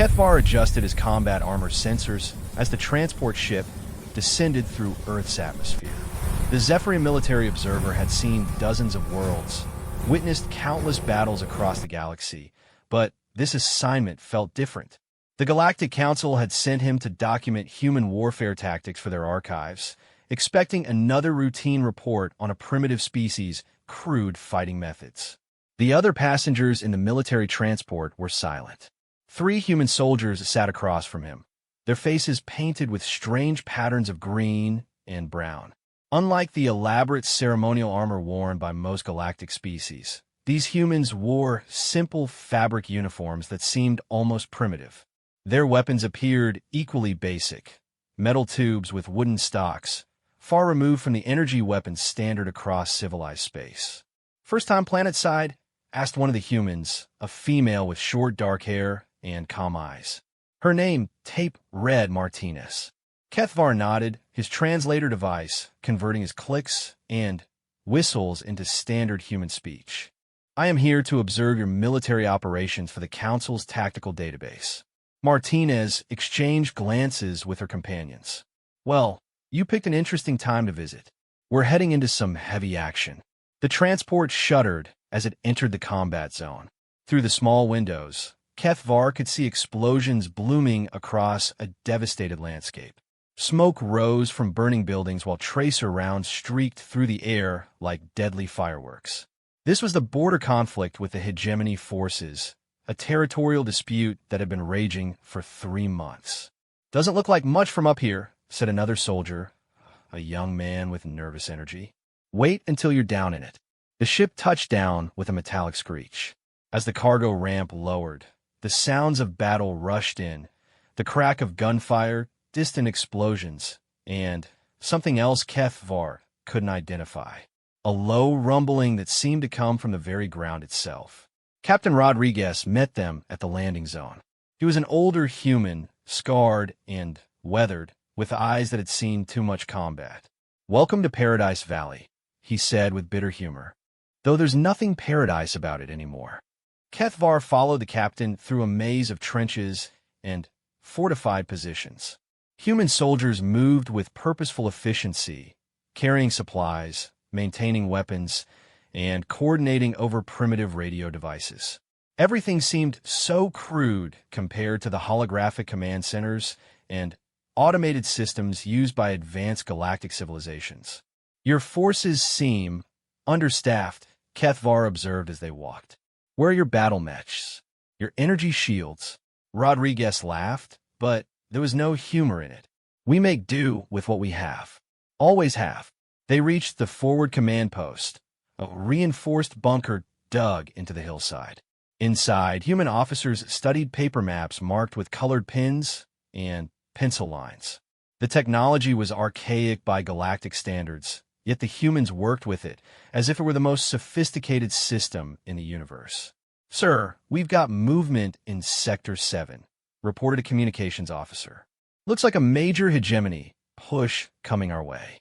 Kethvar adjusted his combat armor sensors as the transport ship descended through Earth's atmosphere. The Zephyrian military observer had seen dozens of worlds, witnessed countless battles across the galaxy, but this assignment felt different. The Galactic Council had sent him to document human warfare tactics for their archives, expecting another routine report on a primitive species' crude fighting methods. The other passengers in the military transport were silent. 3 human soldiers sat across from him, their faces painted with strange patterns of green and brown. Unlike the elaborate ceremonial armor worn by most galactic species, these humans wore simple fabric uniforms that seemed almost primitive. Their weapons appeared equally basic, metal tubes with wooden stocks, far removed from the energy weapons standard across civilized space. "First time planetside?" asked one of the humans, a female with short dark hair and calm eyes. Her name, Tape Red Martinez. Kethvar nodded, his translator device converting his clicks and whistles into standard human speech. "I am here to observe your military operations for the Council's tactical database." Martinez exchanged glances with her companions. "Well, you picked an interesting time to visit. We're heading into some heavy action." The transport shuddered as it entered the combat zone. Through the small windows, Kethvar could see explosions blooming across a devastated landscape. Smoke rose from burning buildings while tracer rounds streaked through the air like deadly fireworks. This was the border conflict with the hegemony forces, a territorial dispute that had been raging for 3 months. "Doesn't look like much from up here," said another soldier, a young man with nervous energy. "Wait until you're down in it." The ship touched down with a metallic screech. As the cargo ramp lowered, the sounds of battle rushed in, the crack of gunfire, distant explosions, and something else Kethvar couldn't identify. A low rumbling that seemed to come from the very ground itself. Captain Rodriguez met them at the landing zone. He was an older human, scarred and weathered, with eyes that had seen too much combat. "Welcome to Paradise Valley," he said with bitter humor, "though there's nothing paradise about it anymore." Kethvar followed the captain through a maze of trenches and fortified positions. Human soldiers moved with purposeful efficiency, carrying supplies, maintaining weapons, and coordinating over primitive radio devices. Everything seemed so crude compared to the holographic command centers and automated systems used by advanced galactic civilizations. "Your forces seem understaffed," Kethvar observed as they walked. "Where are your battle mechs? Your energy shields?" Rodriguez laughed, but there was no humor in it. "We make do with what we have. Always have." They reached the forward command post, a reinforced bunker dug into the hillside. Inside, human officers studied paper maps marked with colored pins and pencil lines. The technology was archaic by galactic standards, yet the humans worked with it as if it were the most sophisticated system in the universe. "Sir, we've got movement in Sector 7, reported a communications officer. "Looks like a major hegemony push coming our way."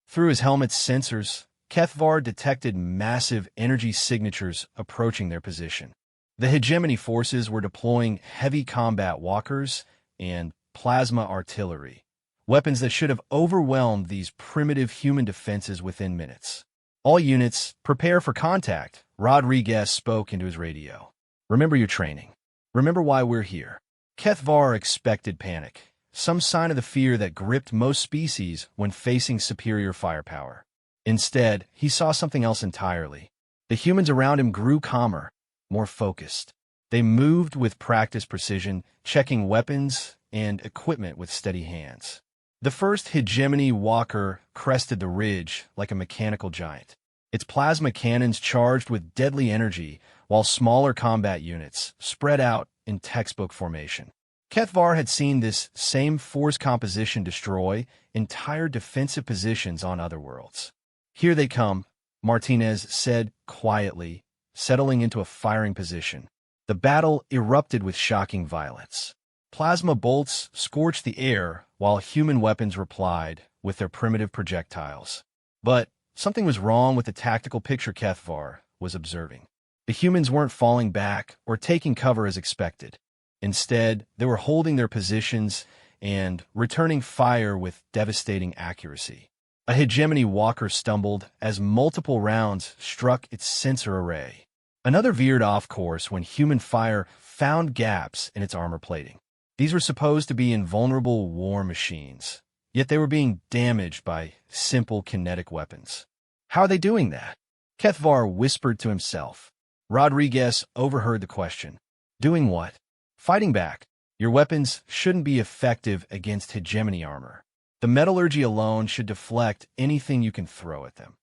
Through his helmet's sensors, Kethvar detected massive energy signatures approaching their position. The hegemony forces were deploying heavy combat walkers and plasma artillery, weapons that should have overwhelmed these primitive human defenses within minutes. "All units, prepare for contact," Rodriguez spoke into his radio. "Remember your training. Remember why we're here." Kethvar expected panic, some sign of the fear that gripped most species when facing superior firepower. Instead, he saw something else entirely. The humans around him grew calmer, more focused. They moved with practiced precision, checking weapons and equipment with steady hands. The first hegemony walker crested the ridge like a mechanical giant, its plasma cannons charged with deadly energy, while smaller combat units spread out in textbook formation. Kethvar had seen this same force composition destroy entire defensive positions on other worlds. "Here they come," Martinez said quietly, settling into a firing position. The battle erupted with shocking violence. Plasma bolts scorched the air while human weapons replied with their primitive projectiles. But something was wrong with the tactical picture Kethvar was observing. The humans weren't falling back or taking cover as expected. Instead, they were holding their positions and returning fire with devastating accuracy. A hegemony walker stumbled as multiple rounds struck its sensor array. Another veered off course when human fire found gaps in its armor plating. These were supposed to be invulnerable war machines, yet they were being damaged by simple kinetic weapons. How are they doing that? Kethvar whispered to himself. Rodriguez overheard the question. Doing what? Fighting back. Your weapons shouldn't be effective against hegemony armor. The metallurgy alone should deflect anything you can throw at them.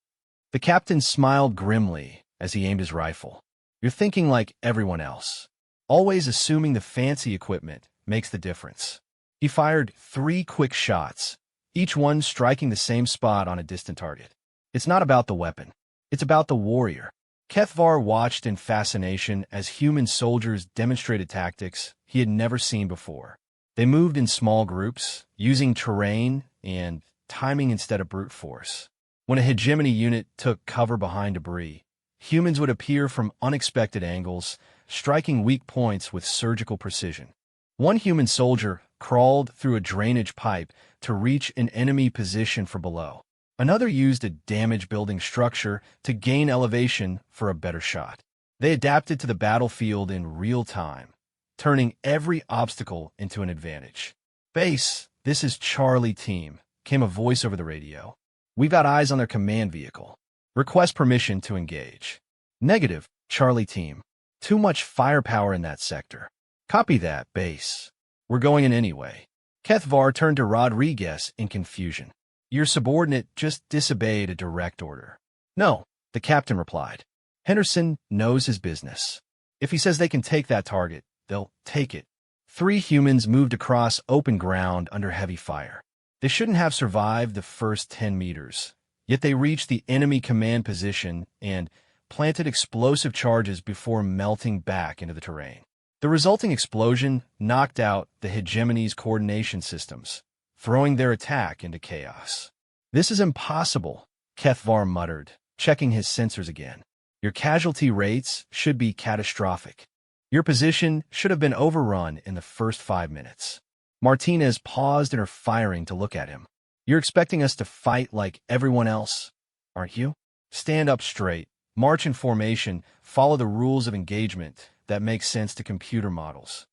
The captain smiled grimly as he aimed his rifle. You're thinking like everyone else. Always assuming the fancy equipment makes the difference. He fired 3 quick shots, each one striking the same spot on a distant target. It's not about the weapon. It's about the warrior. Kethvar watched in fascination as human soldiers demonstrated tactics he had never seen before. They moved in small groups, using terrain and timing instead of brute force. When a hegemony unit took cover behind debris, humans would appear from unexpected angles, striking weak points with surgical precision. One human soldier crawled through a drainage pipe to reach an enemy position from below. Another used a damage-building structure to gain elevation for a better shot. They adapted to the battlefield in real time, turning every obstacle into an advantage. "Base, this is Charlie Team," came a voice over the radio. "We've got eyes on their command vehicle. Request permission to engage." "Negative, Charlie Team. Too much firepower in that sector." "Copy that, Base. We're going in anyway." Kethvar turned to Rodriguez in confusion. "Your subordinate just disobeyed a direct order." "No," the captain replied. "Henderson knows his business. If he says they can take that target, they'll take it." 3 humans moved across open ground under heavy fire. They shouldn't have survived the first 10 meters, yet they reached the enemy command position and planted explosive charges before melting back into the terrain. The resulting explosion knocked out the hegemony's coordination systems, throwing their attack into chaos. "This is impossible," Kethvar muttered, checking his sensors again. "Your casualty rates should be catastrophic. Your position should have been overrun in the first 5 minutes." Martinez paused in her firing to look at him. "You're expecting us to fight like everyone else, aren't you? Stand up straight, march in formation, follow the rules of engagement that make sense to computer models.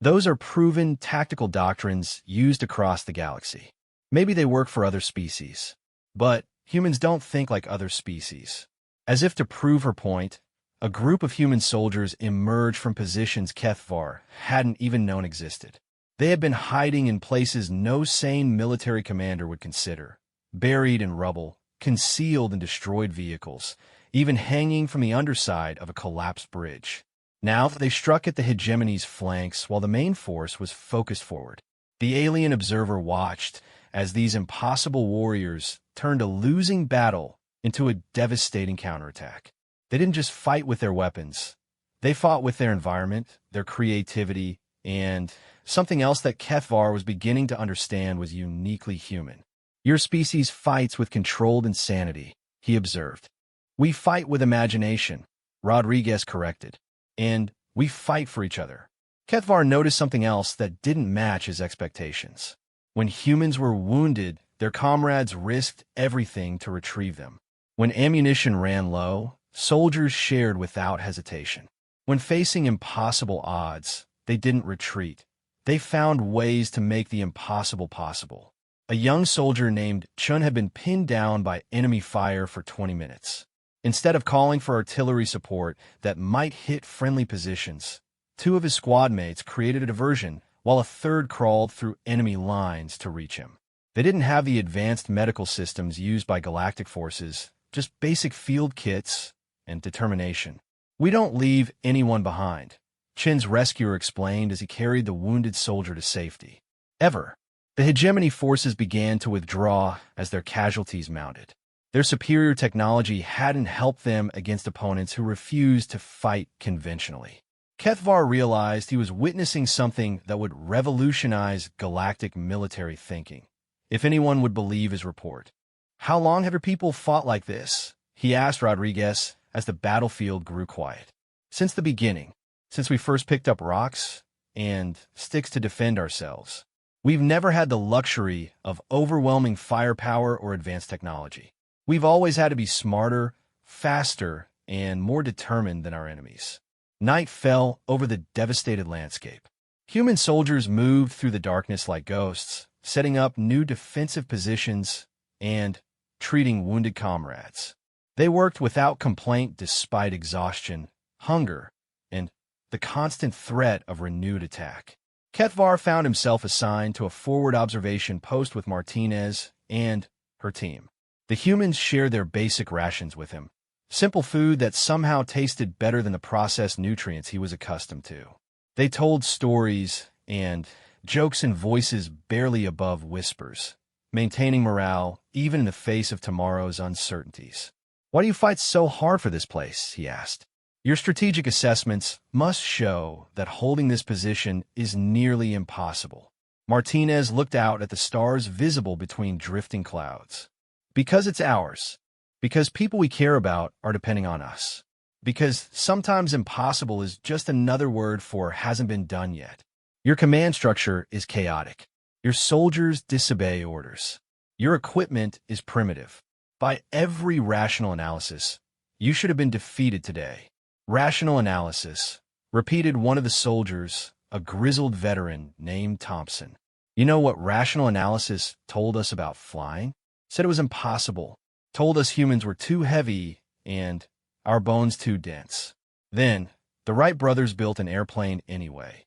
Those are proven tactical doctrines used across the galaxy. Maybe they work for other species, but humans don't think like other species." As if to prove her point, a group of human soldiers emerged from positions Kethvar hadn't even known existed. They had been hiding in places no sane military commander would consider, buried in rubble, concealed in destroyed vehicles, even hanging from the underside of a collapsed bridge. Now they struck at the hegemony's flanks while the main force was focused forward. The alien observer watched as these impossible warriors turned a losing battle into a devastating counterattack. They didn't just fight with their weapons. They fought with their environment, their creativity, and something else that Kethvar was beginning to understand was uniquely human. "Your species fights with controlled insanity," he observed. "We fight with imagination," Rodriguez corrected. "And we fight for each other." Kethvar noticed something else that didn't match his expectations. When humans were wounded, their comrades risked everything to retrieve them. When ammunition ran low, soldiers shared without hesitation. When facing impossible odds, they didn't retreat. They found ways to make the impossible possible. A young soldier named Chun had been pinned down by enemy fire for 20 minutes. Instead of calling for artillery support that might hit friendly positions, 2 of his squad mates created a diversion while a third crawled through enemy lines to reach him. They didn't have the advanced medical systems used by galactic forces, just basic field kits and determination. "We don't leave anyone behind," Chin's rescuer explained as he carried the wounded soldier to safety. Ever. The hegemony forces began to withdraw as their casualties mounted. Their superior technology hadn't helped them against opponents who refused to fight conventionally. Kethvar realized he was witnessing something that would revolutionize galactic military thinking, if anyone would believe his report. "How long have your people fought like this?" he asked Rodriguez as the battlefield grew quiet. "Since the beginning. Since we first picked up rocks and sticks to defend ourselves. We've never had the luxury of overwhelming firepower or advanced technology. We've always had to be smarter, faster, and more determined than our enemies. Night fell over the devastated landscape. Human soldiers moved through the darkness like ghosts, setting up new defensive positions and treating wounded comrades. They worked without complaint despite exhaustion, hunger, and the constant threat of renewed attack. Ketvar found himself assigned to a forward observation post with Martinez and her team. The humans shared their basic rations with him, simple food that somehow tasted better than the processed nutrients he was accustomed to. They told stories and jokes in voices barely above whispers, maintaining morale even in the face of tomorrow's uncertainties. "Why do you fight so hard for this place?" he asked. "Your strategic assessments must show that holding this position is nearly impossible." Martinez looked out at the stars visible between drifting clouds. "Because it's ours. Because people we care about are depending on us. Because sometimes impossible is just another word for hasn't been done yet. Your command structure is chaotic. Your soldiers disobey orders. Your equipment is primitive. By every rational analysis, you should have been defeated today." "Rational analysis," repeated one of the soldiers, a grizzled veteran named Thompson. "You know what rational analysis told us about flying? Said it was impossible. Told us humans were too heavy and our bones too dense. Then, the Wright brothers built an airplane anyway.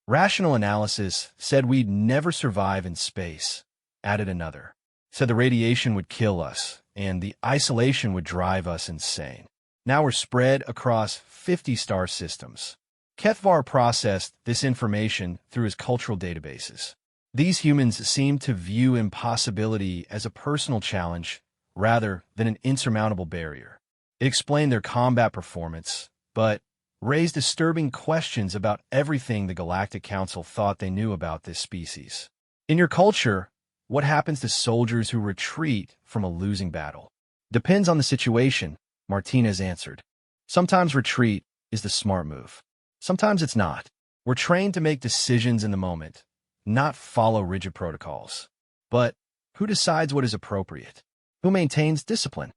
Rational analysis said we'd never survive in space," added another. "Said the radiation would kill us, and the isolation would drive us insane. Now we're spread across 50 star systems." Ketvar processed this information through his cultural databases. These humans seemed to view impossibility as a personal challenge rather than an insurmountable barrier. It explained their combat performance, but raised disturbing questions about everything the Galactic Council thought they knew about this species. "In your culture, what happens to soldiers who retreat from a losing battle?" "Depends on the situation," Martinez answered. "Sometimes retreat is the smart move. Sometimes it's not. We're trained to make decisions in the moment, not follow rigid protocols. But who decides what is appropriate? Who maintains discipline?"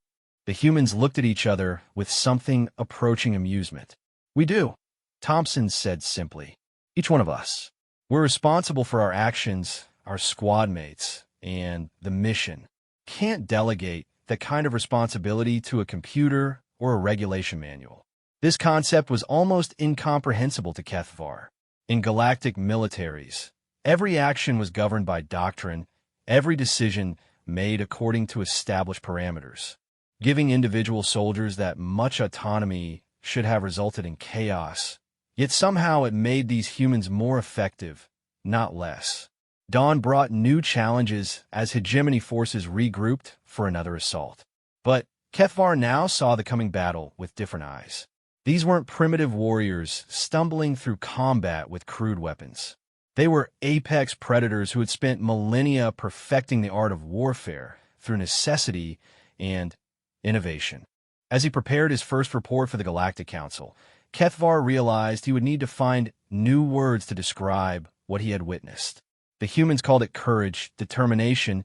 The humans looked at each other with something approaching amusement. "We do," Thompson said simply. "Each one of us. We're responsible for our actions, our squad mates, and the mission. Can't delegate that kind of responsibility to a computer or a regulation manual." This concept was almost incomprehensible to Ketvar. In galactic militaries, every action was governed by doctrine, every decision made according to established parameters. Giving individual soldiers that much autonomy should have resulted in chaos, yet somehow it made these humans more effective, not less. Dawn brought new challenges as hegemony forces regrouped for another assault. But Ketvar now saw the coming battle with different eyes. These weren't primitive warriors stumbling through combat with crude weapons. They were apex predators who had spent millennia perfecting the art of warfare through necessity and innovation. As he prepared his first report for the Galactic Council, Ketvar realized he would need to find new words to describe what he had witnessed. The humans called it courage, determination,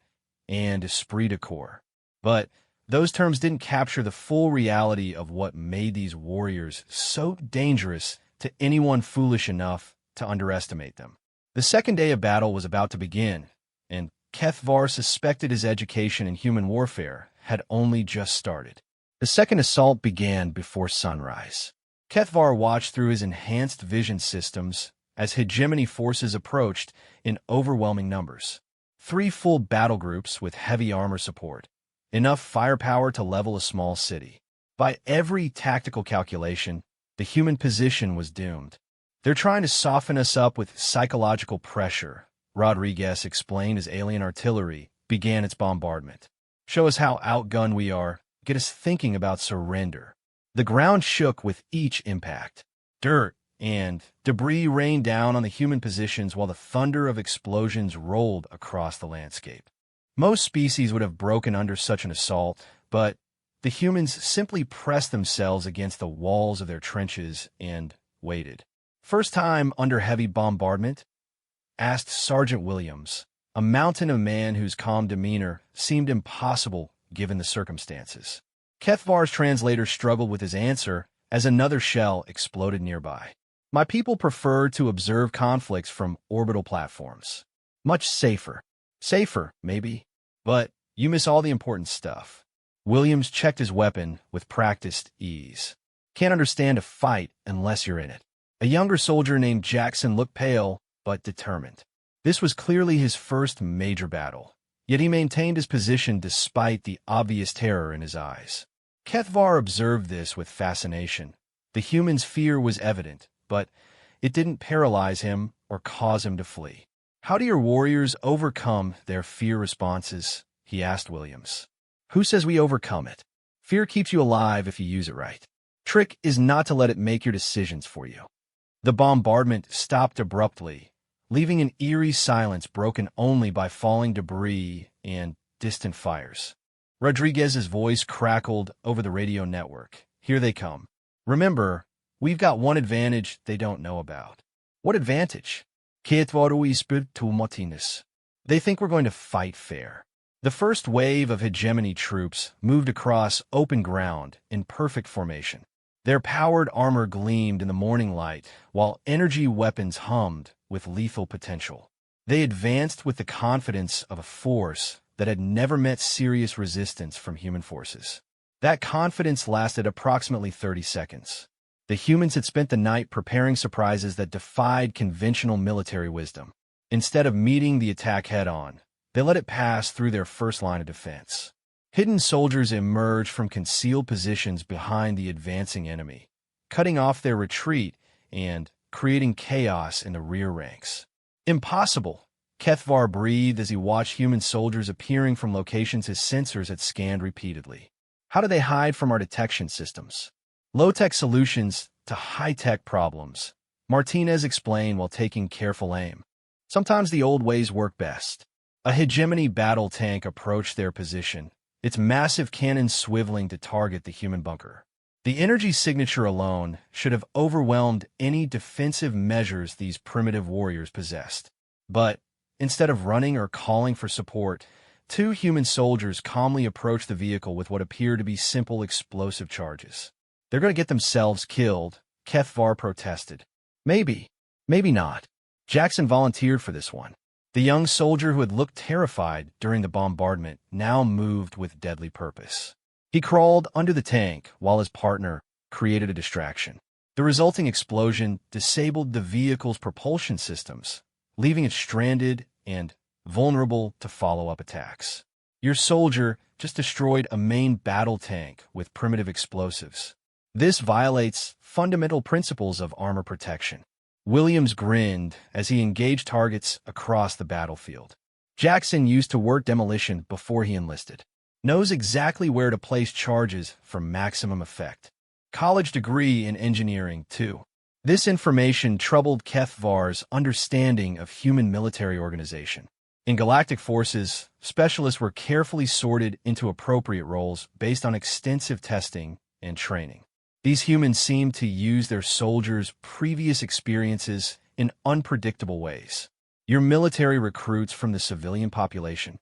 and esprit de corps. But those terms didn't capture the full reality of what made these warriors so dangerous to anyone foolish enough to underestimate them. The second day of battle was about to begin, and Ketvar suspected his education in human warfare had only just started. The second assault began before sunrise. Ketvar watched through his enhanced vision systems as hegemony forces approached in overwhelming numbers. 3 full battle groups with heavy armor support, enough firepower to level a small city. By every tactical calculation, the human position was doomed. "They're trying to soften us up with psychological pressure," Rodriguez explained as alien artillery began its bombardment. "Show us how outgunned we are, get us thinking about surrender." The ground shook with each impact. Dirt and debris rained down on the human positions while the thunder of explosions rolled across the landscape. Most species would have broken under such an assault, but the humans simply pressed themselves against the walls of their trenches and waited. First time under heavy bombardment? Asked Sergeant Williams, a mountain of man whose calm demeanor seemed impossible given the circumstances. Kethvar's translator struggled with his answer as another shell exploded nearby. My people prefer to observe conflicts from orbital platforms. Much safer. Safer, maybe. But you miss all the important stuff. Williams checked his weapon with practiced ease. Can't understand a fight unless you're in it. A younger soldier named Jackson looked pale, but determined. This was clearly his first major battle, yet he maintained his position despite the obvious terror in his eyes. Kethvar observed this with fascination. The human's fear was evident, but it didn't paralyze him or cause him to flee. How do your warriors overcome their fear responses? He asked Williams. Who says we overcome it? Fear keeps you alive if you use it right. Trick is not to let it make your decisions for you. The bombardment stopped abruptly, leaving an eerie silence broken only by falling debris and distant fires. Rodriguez's voice crackled over the radio network. Here they come. Remember, we've got one advantage they don't know about. What advantage? They think we're going to fight fair. The first wave of hegemony troops moved across open ground in perfect formation. Their powered armor gleamed in the morning light, while energy weapons hummed with lethal potential. They advanced with the confidence of a force that had never met serious resistance from human forces. That confidence lasted approximately 30 seconds. The humans had spent the night preparing surprises that defied conventional military wisdom. Instead of meeting the attack head-on, they let it pass through their first line of defense. Hidden soldiers emerged from concealed positions behind the advancing enemy, cutting off their retreat and creating chaos in the rear ranks. Impossible, Kethvar breathed as he watched human soldiers appearing from locations his sensors had scanned repeatedly. How do they hide from our detection systems? Low-tech solutions to high-tech problems, Martinez explained while taking careful aim. Sometimes the old ways work best. A hegemony battle tank approached their position, its massive cannon swiveling to target the human bunker. The energy signature alone should have overwhelmed any defensive measures these primitive warriors possessed. But instead of running or calling for support, two human soldiers calmly approached the vehicle with what appeared to be simple explosive charges. They're going to get themselves killed, Kethvar protested. Maybe, maybe not. Jackson volunteered for this one. The young soldier who had looked terrified during the bombardment now moved with deadly purpose. He crawled under the tank while his partner created a distraction. The resulting explosion disabled the vehicle's propulsion systems, leaving it stranded and vulnerable to follow-up attacks. Your soldier just destroyed a main battle tank with primitive explosives. This violates fundamental principles of armor protection. Williams grinned as he engaged targets across the battlefield. Jackson used to work demolition before he enlisted. Knows exactly where to place charges for maximum effect. College degree in engineering, too. This information troubled Kethvar's understanding of human military organization. In galactic forces, specialists were carefully sorted into appropriate roles based on extensive testing and training. These humans seemed to use their soldiers' previous experiences in unpredictable ways. Your military recruits from the civilian population.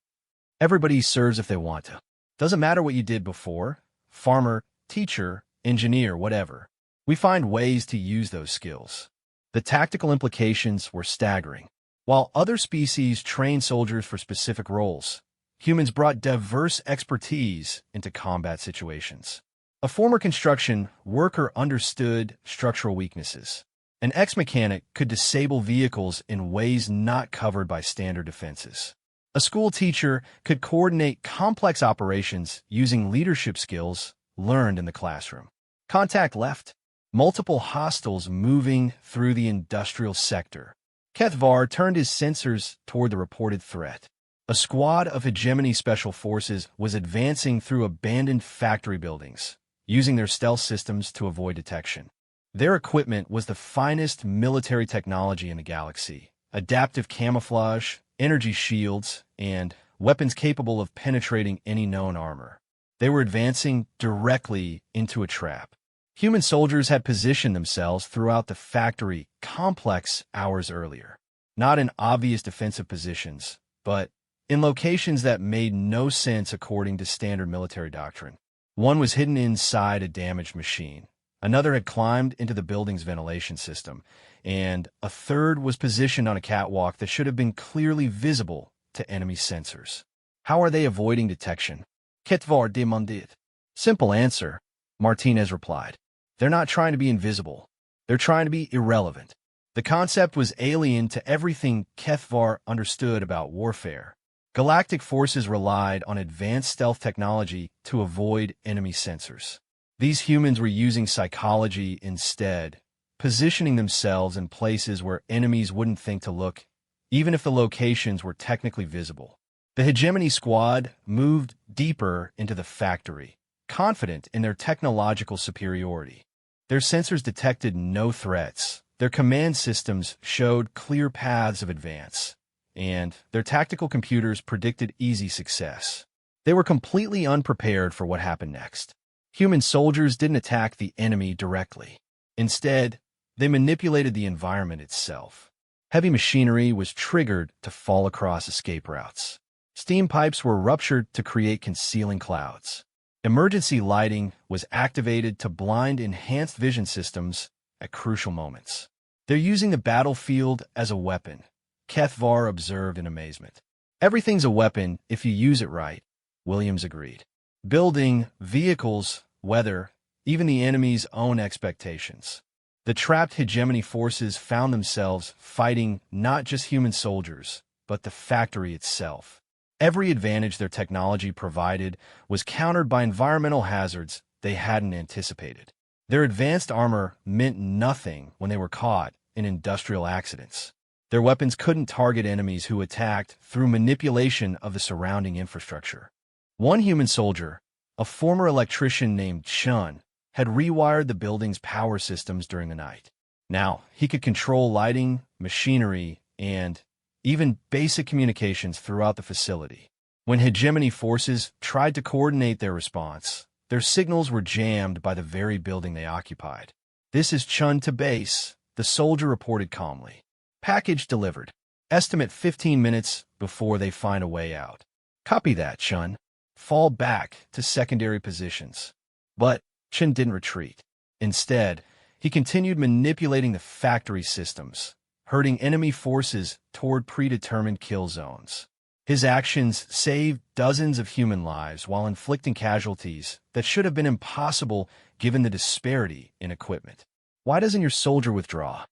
Everybody serves if they want to. Doesn't matter what you did before, farmer, teacher, engineer, whatever. We find ways to use those skills. The tactical implications were staggering. While other species trained soldiers for specific roles, humans brought diverse expertise into combat situations. A former construction worker understood structural weaknesses. An ex-mechanic could disable vehicles in ways not covered by standard defenses. A school teacher could coordinate complex operations using leadership skills learned in the classroom. Contact left. Multiple hostiles moving through the industrial sector. Kethvar turned his sensors toward the reported threat. A squad of hegemony special forces was advancing through abandoned factory buildings, using their stealth systems to avoid detection. Their equipment was the finest military technology in the galaxy. Adaptive camouflage, energy shields, and weapons capable of penetrating any known armor. They were advancing directly into a trap. Human soldiers had positioned themselves throughout the factory complex hours earlier, not in obvious defensive positions, but in locations that made no sense according to standard military doctrine. One was hidden inside a damaged machine, another had climbed into the building's ventilation system, and a third was positioned on a catwalk that should have been clearly visible to enemy sensors. How are they avoiding detection? Ketvar demanded. Simple answer, Martinez replied. They're not trying to be invisible. They're trying to be irrelevant. The concept was alien to everything Ketvar understood about warfare. Galactic forces relied on advanced stealth technology to avoid enemy sensors. These humans were using psychology instead, positioning themselves in places where enemies wouldn't think to look, even if the locations were technically visible. The Hegemony Squad moved deeper into the factory, confident in their technological superiority. Their sensors detected no threats, their command systems showed clear paths of advance, and their tactical computers predicted easy success. They were completely unprepared for what happened next. Human soldiers didn't attack the enemy directly. Instead, they manipulated the environment itself. Heavy machinery was triggered to fall across escape routes. Steam pipes were ruptured to create concealing clouds. Emergency lighting was activated to blind enhanced vision systems at crucial moments. They're using the battlefield as a weapon, Ketvar observed in amazement. Everything's a weapon if you use it right, Williams agreed. Building, vehicles, weather, even the enemy's own expectations. The trapped hegemony forces found themselves fighting not just human soldiers, but the factory itself. Every advantage their technology provided was countered by environmental hazards they hadn't anticipated. Their advanced armor meant nothing when they were caught in industrial accidents. Their weapons couldn't target enemies who attacked through manipulation of the surrounding infrastructure. One human soldier, a former electrician named Chun, had rewired the building's power systems during the night. Now, he could control lighting, machinery, and even basic communications throughout the facility. When hegemony forces tried to coordinate their response, their signals were jammed by the very building they occupied. "This is Chun to base," the soldier reported calmly. "Package delivered. Estimate 15 minutes before they find a way out." "Copy that, Chun. Fall back to secondary positions." But Chun didn't retreat. Instead, he continued manipulating the factory systems, herding enemy forces toward predetermined kill zones. His actions saved dozens of human lives while inflicting casualties that should have been impossible given the disparity in equipment. "Why doesn't your soldier withdraw?"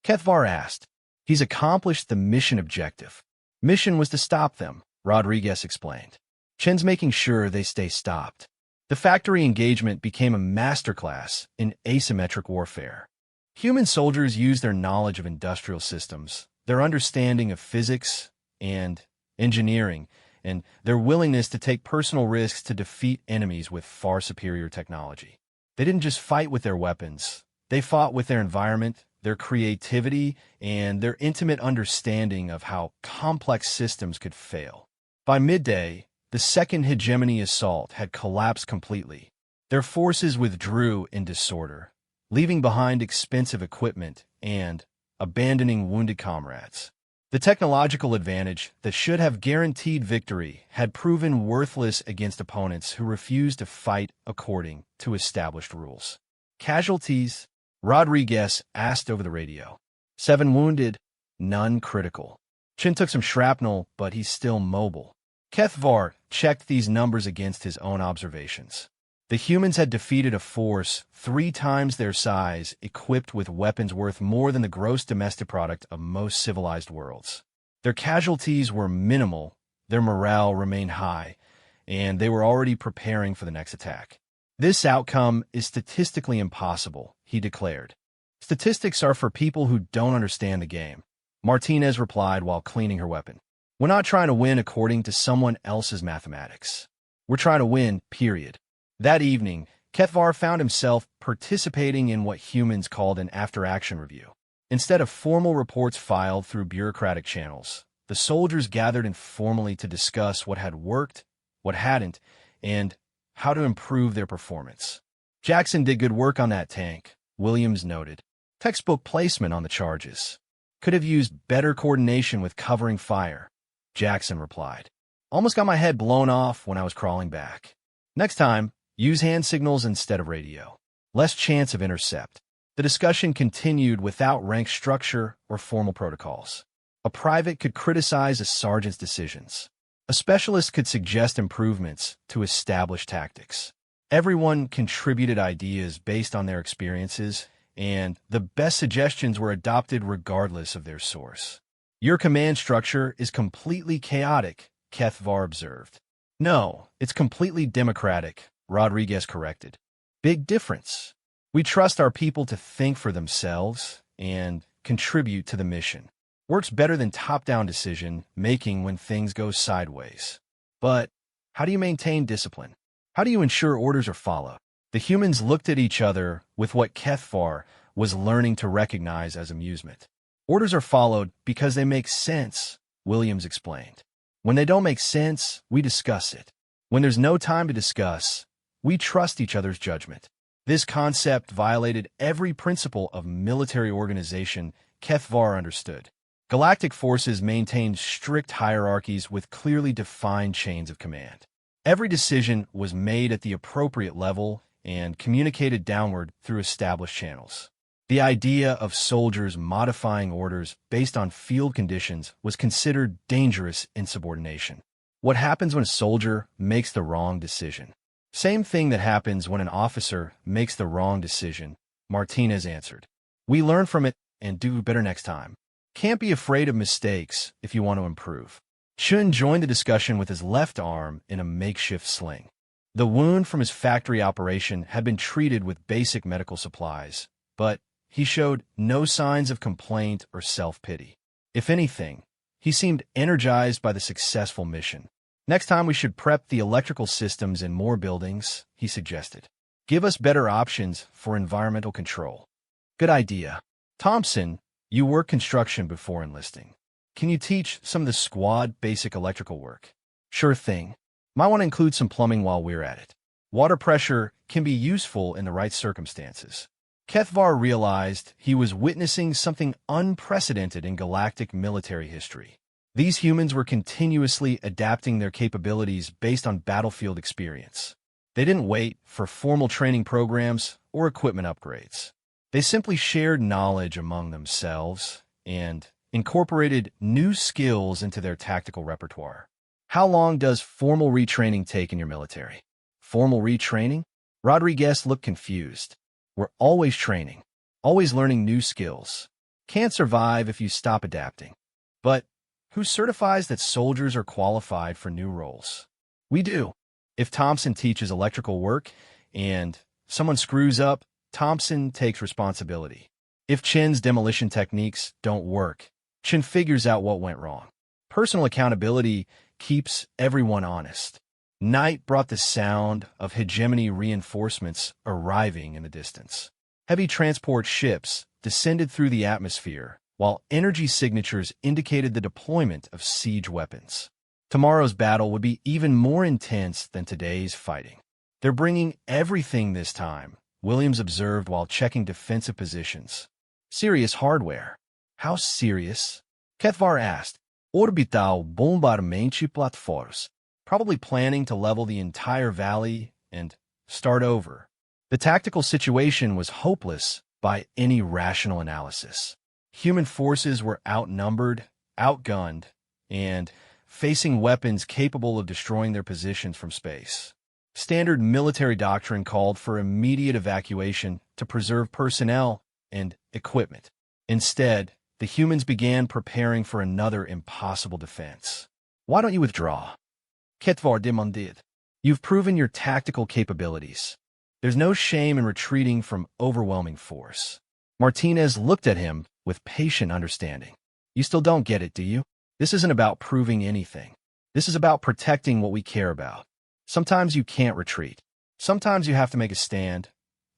Ketvar asked. "He's accomplished the mission objective." "Mission was to stop them," Rodriguez explained. "Chen's making sure they stay stopped." The factory engagement became a masterclass in asymmetric warfare. Human soldiers used their knowledge of industrial systems, their understanding of physics and engineering, and their willingness to take personal risks to defeat enemies with far superior technology. They didn't just fight with their weapons. They fought with their environment, their creativity, and their intimate understanding of how complex systems could fail. By midday, the second hegemony assault had collapsed completely. Their forces withdrew in disorder, leaving behind expensive equipment and abandoning wounded comrades. The technological advantage that should have guaranteed victory had proven worthless against opponents who refused to fight according to established rules. "Casualties?" Rodriguez asked over the radio. 7 wounded, none critical. Chin took some shrapnel, but he's still mobile. Ketvar checked these numbers against his own observations. The humans had defeated a force 3 times their size, equipped with weapons worth more than the gross domestic product of most civilized worlds. Their casualties were minimal, their morale remained high, and they were already preparing for the next attack. "This outcome is statistically impossible," he declared. "Statistics are for people who don't understand the game," Martinez replied while cleaning her weapon. "We're not trying to win according to someone else's mathematics. We're trying to win, period." That evening, Ketvar found himself participating in what humans called an after-action review. Instead of formal reports filed through bureaucratic channels, the soldiers gathered informally to discuss what had worked, what hadn't, and how to improve their performance. Jackson did good work on that tank, Williams noted. Textbook placement on the charges. Could have used better coordination with covering fire, Jackson replied. Almost got my head blown off when I was crawling back. Next time, use hand signals instead of radio. Less chance of intercept. The discussion continued without rank structure or formal protocols. A private could criticize a sergeant's decisions. A specialist could suggest improvements to established tactics. Everyone contributed ideas based on their experiences, and the best suggestions were adopted regardless of their source. Your command structure is completely chaotic, Kethvar observed. No, it's completely democratic, Rodriguez corrected. Big difference. We trust our people to think for themselves and contribute to the mission. Works better than top-down decision-making when things go sideways. But how do you maintain discipline? How do you ensure orders are followed? The humans looked at each other with what Kethvar was learning to recognize as amusement. Orders are followed because they make sense, Williams explained. When they don't make sense, we discuss it. When there's no time to discuss, we trust each other's judgment. This concept violated every principle of military organization Kethvar understood. Galactic forces maintained strict hierarchies with clearly defined chains of command. Every decision was made at the appropriate level and communicated downward through established channels. The idea of soldiers modifying orders based on field conditions was considered dangerous insubordination. What happens when a soldier makes the wrong decision? Same thing that happens when an officer makes the wrong decision, Martinez answered. We learn from it and do better next time. Can't be afraid of mistakes if you want to improve. Chun joined the discussion with his left arm in a makeshift sling. The wound from his factory operation had been treated with basic medical supplies, but he showed no signs of complaint or self-pity. If anything, he seemed energized by the successful mission. Next time we should prep the electrical systems in more buildings, he suggested. Give us better options for environmental control. Good idea. Thompson, you worked construction before enlisting. Can you teach some of the squad basic electrical work? Sure thing. Might want to include some plumbing while we're at it. Water pressure can be useful in the right circumstances. Kethvar realized he was witnessing something unprecedented in galactic military history. These humans were continuously adapting their capabilities based on battlefield experience. They didn't wait for formal training programs or equipment upgrades. They simply shared knowledge among themselves and incorporated new skills into their tactical repertoire. How long does formal retraining take in your military? Formal retraining? Rodriguez looked confused. We're always training, always learning new skills. Can't survive if you stop adapting. But who certifies that soldiers are qualified for new roles? We do. If Thompson teaches electrical work and someone screws up, Thompson takes responsibility. If Chin's demolition techniques don't work, Chin figures out what went wrong. Personal accountability keeps everyone honest. Night brought the sound of hegemony reinforcements arriving in the distance. Heavy transport ships descended through the atmosphere, while energy signatures indicated the deployment of siege weapons. Tomorrow's battle would be even more intense than today's fighting. They're bringing everything this time, Williams observed while checking defensive positions. Serious hardware. How serious? Kethvar asked. Orbital bombardamento platforms. Probably planning to level the entire valley and start over. The tactical situation was hopeless by any rational analysis. Human forces were outnumbered, outgunned, and facing weapons capable of destroying their positions from space. Standard military doctrine called for immediate evacuation to preserve personnel and equipment. Instead, the humans began preparing for another impossible defense. Why don't you withdraw? Kethvar demanded. You've proven your tactical capabilities. There's no shame in retreating from overwhelming force. Martinez looked at him with patient understanding. You still don't get it, do you? This isn't about proving anything. This is about protecting what we care about. Sometimes you can't retreat. Sometimes you have to make a stand,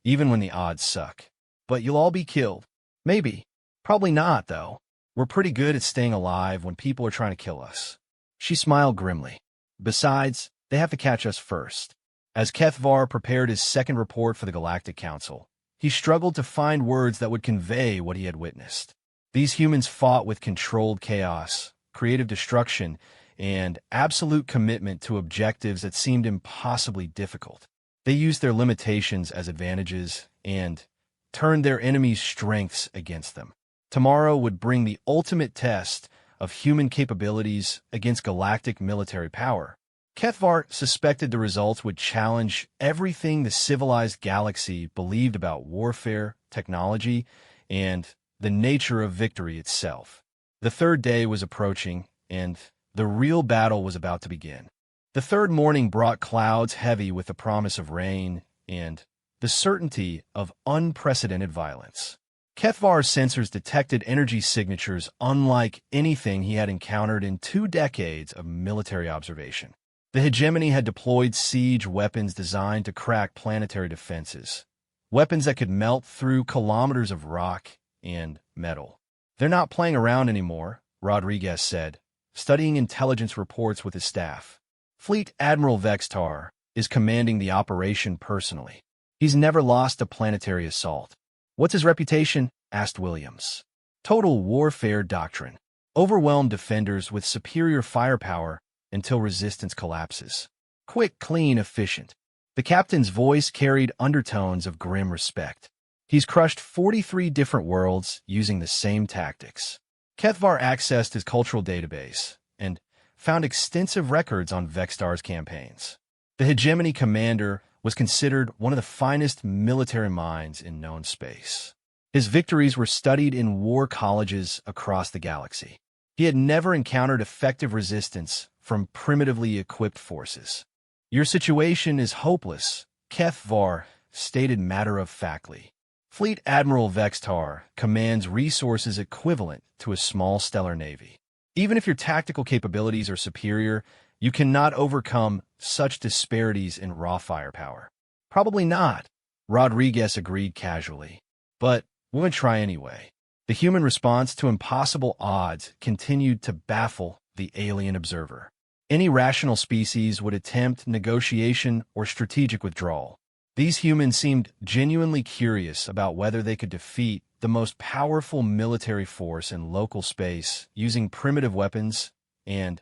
even when the odds suck. But you'll all be killed. Maybe. Probably not, though. We're pretty good at staying alive when people are trying to kill us. She smiled grimly. Besides, they have to catch us first. As Kethvar prepared his second report for the Galactic Council, he struggled to find words that would convey what he had witnessed. These humans fought with controlled chaos, creative destruction, and absolute commitment to objectives that seemed impossibly difficult. They used their limitations as advantages and turned their enemies' strengths against them. Tomorrow would bring the ultimate test of human capabilities against galactic military power. Kethvar suspected the results would challenge everything the civilized galaxy believed about warfare, technology, and the nature of victory itself. The third day was approaching, and the real battle was about to begin. The third morning brought clouds heavy with the promise of rain and the certainty of unprecedented violence. Kethvar's sensors detected energy signatures unlike anything he had encountered in 2 decades of military observation. The hegemony had deployed siege weapons designed to crack planetary defenses, weapons that could melt through kilometers of rock and metal. "They're not playing around anymore," Rodriguez said, studying intelligence reports with his staff. "Fleet Admiral Vextar is commanding the operation personally. He's never lost a planetary assault." "What's his reputation?" asked Williams. "Total warfare doctrine. Overwhelm defenders with superior firepower until resistance collapses. Quick, clean, efficient." The captain's voice carried undertones of grim respect. "He's crushed 43 different worlds using the same tactics." Kethvar accessed his cultural database and found extensive records on Vextar's campaigns. The hegemony commander was considered one of the finest military minds in known space. His victories were studied in war colleges across the galaxy. He had never encountered effective resistance from primitively equipped forces. "Your situation is hopeless," Kethvar stated matter-of-factly. "Fleet Admiral Vextar commands resources equivalent to a small stellar navy. Even if your tactical capabilities are superior, you cannot overcome such disparities in raw firepower." "Probably not," Rodriguez agreed casually. "But we're going to try anyway." The human response to impossible odds continued to baffle the alien observer. Any rational species would attempt negotiation or strategic withdrawal. These humans seemed genuinely curious about whether they could defeat the most powerful military force in local space using primitive weapons and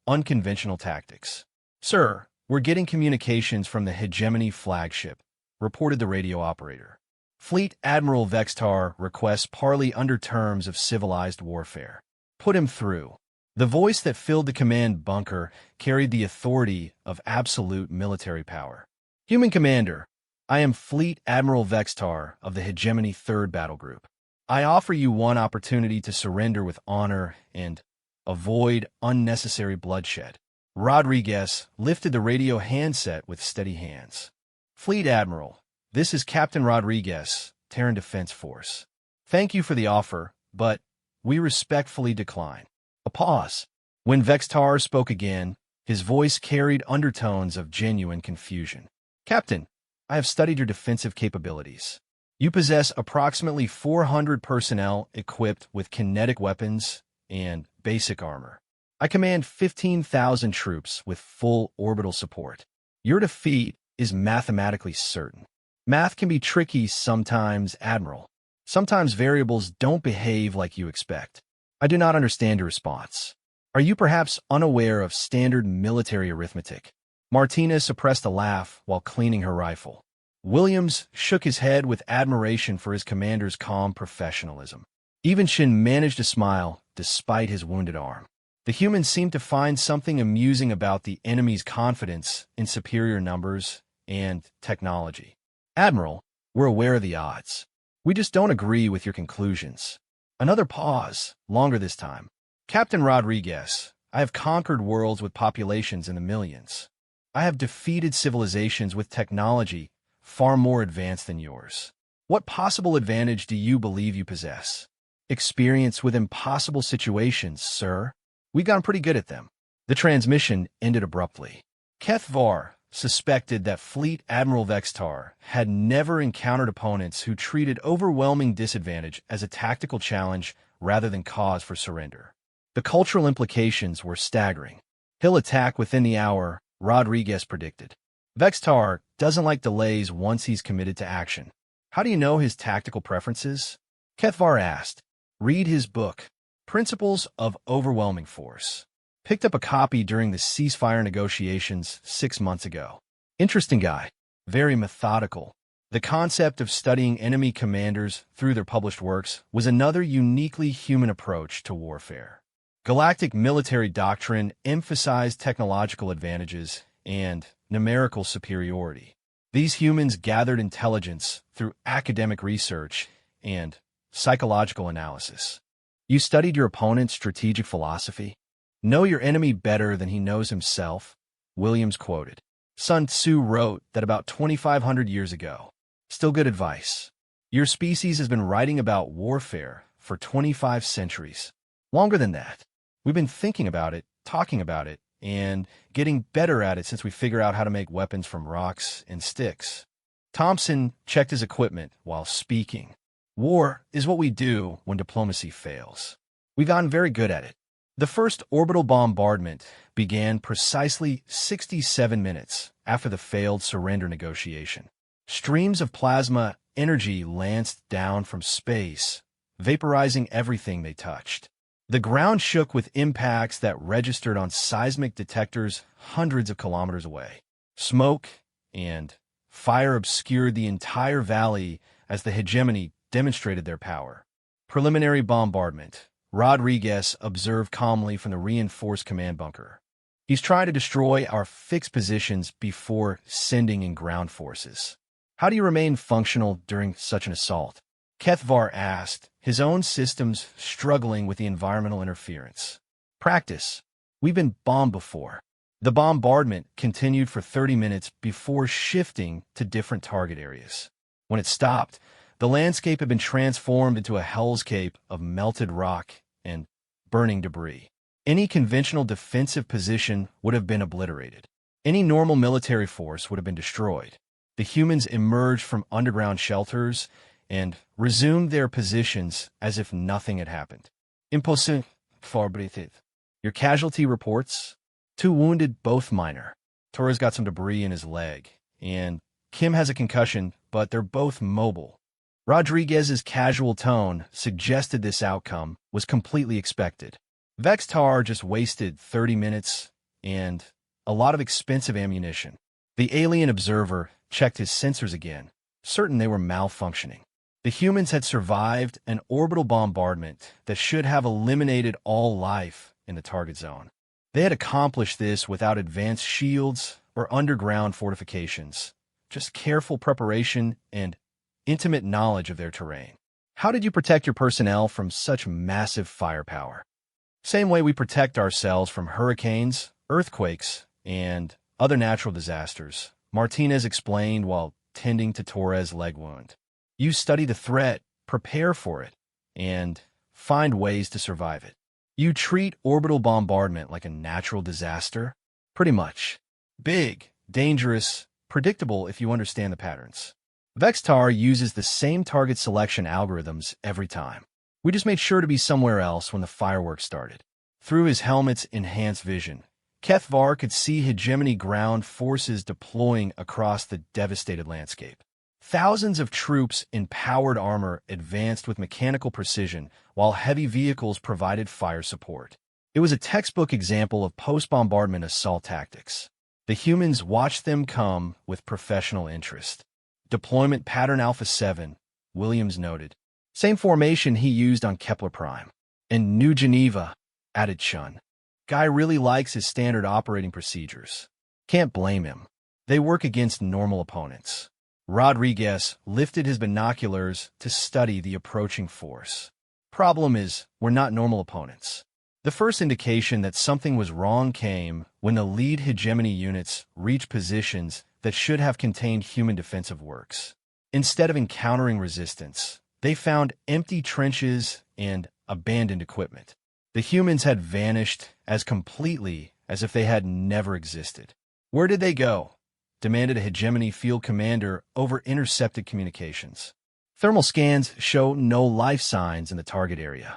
unconventional tactics. "Sir, we're getting communications from the Hegemony flagship," reported the radio operator. "Fleet Admiral Vextar requests parley under terms of civilized warfare." "Put him through." The voice that filled the command bunker carried the authority of absolute military power. "Human Commander, I am Fleet Admiral Vextar of the Hegemony 3rd Battle Group. I offer you one opportunity to surrender with honor and avoid unnecessary bloodshed." Rodriguez lifted the radio handset with steady hands. "Fleet Admiral, this is Captain Rodriguez, Terran Defense Force. Thank you for the offer, but we respectfully decline." A pause. When Vextar spoke again, his voice carried undertones of genuine confusion. "Captain, I have studied your defensive capabilities. You possess approximately 400 personnel equipped with kinetic weapons and basic armor. I command 15,000 troops with full orbital support. Your defeat is mathematically certain. Math can be tricky sometimes, Admiral. Sometimes variables don't behave like you expect. I do not understand your response. Are you perhaps unaware of standard military arithmetic?" Martina suppressed a laugh while cleaning her rifle. Williams shook his head with admiration for his commander's calm professionalism. Even Shin managed to smile despite his wounded arm. The humans seemed to find something amusing about the enemy's confidence in superior numbers and technology. "Admiral, we're aware of the odds. We just don't agree with your conclusions." Another pause, longer this time. "Captain Rodriguez, I have conquered worlds with populations in the millions. I have defeated civilizations with technology far more advanced than yours. What possible advantage do you believe you possess?" "Experience with impossible situations, sir. We've gotten pretty good at them." The transmission ended abruptly. Kethvar suspected that Fleet Admiral Vextar had never encountered opponents who treated overwhelming disadvantage as a tactical challenge rather than cause for surrender. The cultural implications were staggering. "He'll attack within the hour," Rodriguez predicted. Vextar doesn't like delays once he's committed to action. How do you know his tactical preferences? Kethvar asked. Read his book, Principles of Overwhelming Force. Picked up a copy during the ceasefire negotiations 6 months ago. Interesting guy. Very methodical. The concept of studying enemy commanders through their published works was another uniquely human approach to warfare. Galactic military doctrine emphasized technological advantages and numerical superiority. These humans gathered intelligence through academic research and psychological analysis. You studied your opponent's strategic philosophy? Know your enemy better than he knows himself, Williams quoted. Sun Tzu wrote that about 2,500 years ago. Still good advice. Your species has been writing about warfare for 25 centuries. Longer than that. We've been thinking about it, talking about it, and getting better at it since we figured out how to make weapons from rocks and sticks. Thompson checked his equipment while speaking. War is what we do when diplomacy fails. We've gotten very good at it. The first orbital bombardment began precisely 67 minutes after the failed surrender negotiation. Streams of plasma energy lanced down from space, vaporizing everything they touched. The ground shook with impacts that registered on seismic detectors hundreds of kilometers away. Smoke and fire obscured the entire valley as the hegemony demonstrated their power. Preliminary bombardment. Rodriguez observed calmly from the reinforced command bunker. He's trying to destroy our fixed positions before sending in ground forces. How do you remain functional during such an assault? Kethvar asked, his own systems struggling with the environmental interference. Practice. We've been bombed before. The bombardment continued for 30 minutes before shifting to different target areas. When it stopped, the landscape had been transformed into a hellscape of melted rock and burning debris. Any conventional defensive position would have been obliterated. Any normal military force would have been destroyed. The humans emerged from underground shelters and resumed their positions as if nothing had happened. Impossible. Your casualty reports? 2 wounded, both minor. Torres got some debris in his leg, and Kim has a concussion, but they're both mobile. Rodriguez's casual tone suggested this outcome was completely expected. Vextar just wasted 30 minutes and a lot of expensive ammunition. The alien observer checked his sensors again, certain they were malfunctioning. The humans had survived an orbital bombardment that should have eliminated all life in the target zone. They had accomplished this without advanced shields or underground fortifications, just careful preparation and intimate knowledge of their terrain. How did you protect your personnel from such massive firepower? Same way we protect ourselves from hurricanes, earthquakes, and other natural disasters, Martinez explained while tending to Torres' leg wound. You study the threat, prepare for it, and find ways to survive it. You treat orbital bombardment like a natural disaster? Pretty much. Big, dangerous, predictable if you understand the patterns. Vextar uses the same target selection algorithms every time. We just made sure to be somewhere else when the fireworks started. Through his helmet's enhanced vision, Kethvar could see hegemony ground forces deploying across the devastated landscape. Thousands of troops in powered armor advanced with mechanical precision, while heavy vehicles provided fire support. It was a textbook example of post-bombardment assault tactics. The humans watched them come with professional interest. Deployment pattern Alpha 7, Williams noted. Same formation he used on Kepler Prime. And New Geneva, added Chun. Guy really likes his standard operating procedures. Can't blame him. They work against normal opponents. Rodriguez lifted his binoculars to study the approaching force. Problem is, we're not normal opponents. The first indication that something was wrong came when the lead hegemony units reached positions that should have contained human defensive works. Instead of encountering resistance, they found empty trenches and abandoned equipment. The humans had vanished as completely as if they had never existed. Where did they go? Demanded a hegemony field commander over intercepted communications. Thermal scans show no life signs in the target area.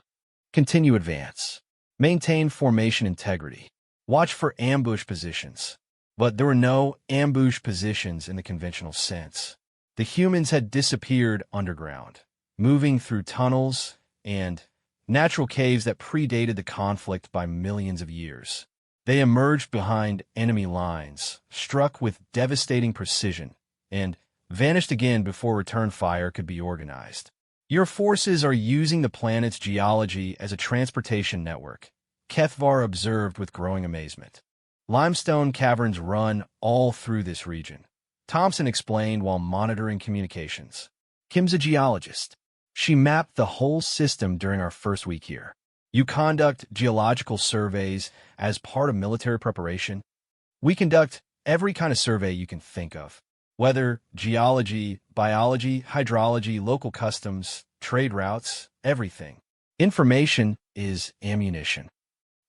Continue advance. Maintain formation integrity. Watch for ambush positions. But there were no ambush positions in the conventional sense. The humans had disappeared underground, moving through tunnels and natural caves that predated the conflict by millions of years. They emerged behind enemy lines, struck with devastating precision, and vanished again before return fire could be organized. Your forces are using the planet's geology as a transportation network, Kethvar observed with growing amazement. Limestone caverns run all through this region, Thompson explained while monitoring communications. Kim's a geologist. She mapped the whole system during our first week here. You conduct geological surveys as part of military preparation? We conduct every kind of survey you can think of. Weather, geology, biology, hydrology, local customs, trade routes, everything. Information is ammunition.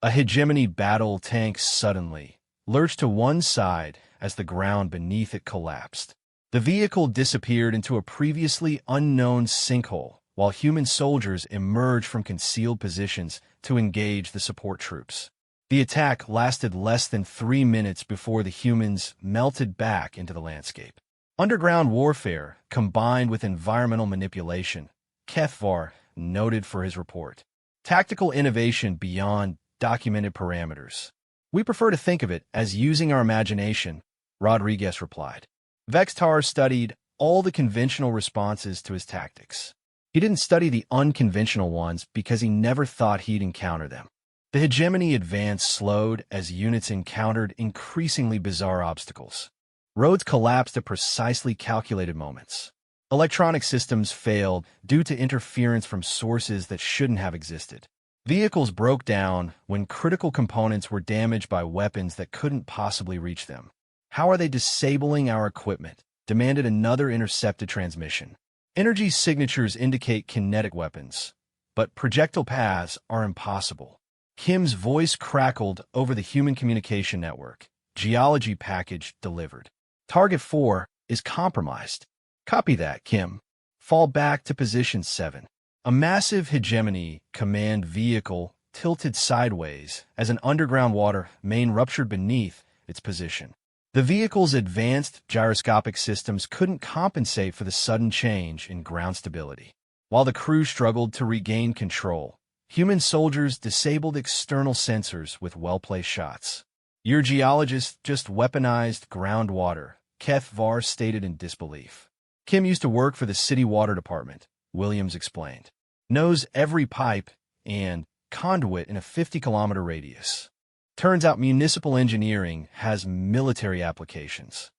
A hegemony battle tank suddenly lurched to one side as the ground beneath it collapsed. The vehicle disappeared into a previously unknown sinkhole, while human soldiers emerged from concealed positions to engage the support troops. The attack lasted less than 3 minutes before the humans melted back into the landscape. Underground warfare, combined with environmental manipulation, Kethvar noted for his report. Tactical innovation beyond documented parameters. We prefer to think of it as using our imagination, Rodriguez replied. Vextar studied all the conventional responses to his tactics. He didn't study the unconventional ones because he never thought he'd encounter them. The hegemony advance slowed as units encountered increasingly bizarre obstacles. Roads collapsed at precisely calculated moments. Electronic systems failed due to interference from sources that shouldn't have existed. Vehicles broke down when critical components were damaged by weapons that couldn't possibly reach them. How are they disabling our equipment? Demanded another intercepted transmission. Energy signatures indicate kinetic weapons, but projectile paths are impossible. Kim's voice crackled over the human communication network. Geology package delivered. Target 4 is compromised. Copy that, Kim. Fall back to position 7. A massive hegemony command vehicle tilted sideways as an underground water main ruptured beneath its position. The vehicle's advanced gyroscopic systems couldn't compensate for the sudden change in ground stability. While the crew struggled to regain control, human soldiers disabled external sensors with well-placed shots. Your geologist just weaponized groundwater, Kethvar stated in disbelief. Kim used to work for the city water department, Williams explained. Knows every pipe and conduit in a 50-kilometer radius. Turns out municipal engineering has military applications.